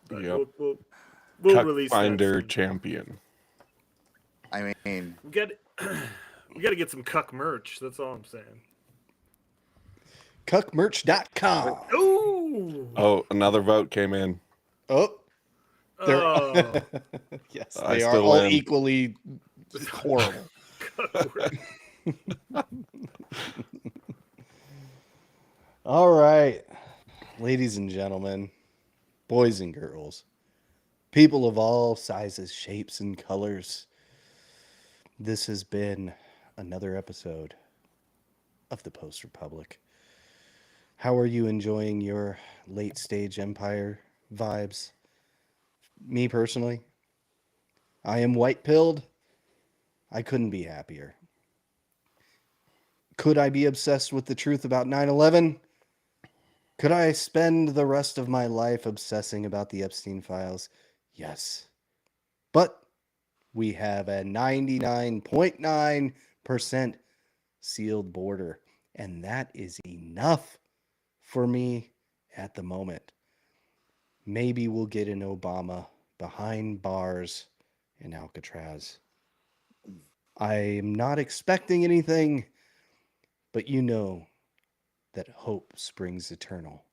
But Yep. We'll Cuck release Finder that soon. champion. I mean, we got to get some cuck merch. That's all I'm saying. Cuckmerch.com. Ooh. Oh, another vote came in. Oh. Oh. Yes, I they are still all win. equally horrible. All right, ladies and gentlemen, boys and girls, people of all sizes, shapes, and colors, this has been another episode of the Post Republic. How are you enjoying your late stage Empire vibes? Me personally, I am white pilled. I couldn't be happier. Could I be obsessed with the truth about 9/11? Could I spend the rest of my life obsessing about the Epstein files? Yes. But we have a 99.9% sealed border, and that is enough for me at the moment. Maybe we'll get an Obama behind bars in Alcatraz. I am not expecting anything, but you know that hope springs eternal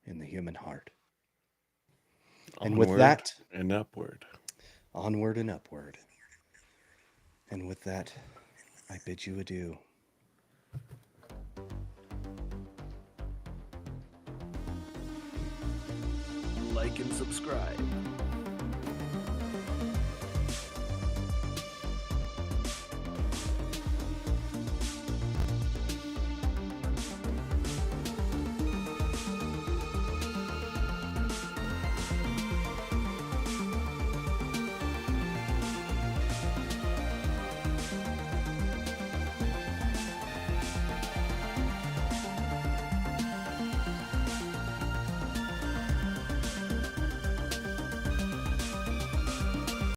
in the human heart. And with that, and upward. Onward and upward. And with that, I bid you adieu. Like and subscribe.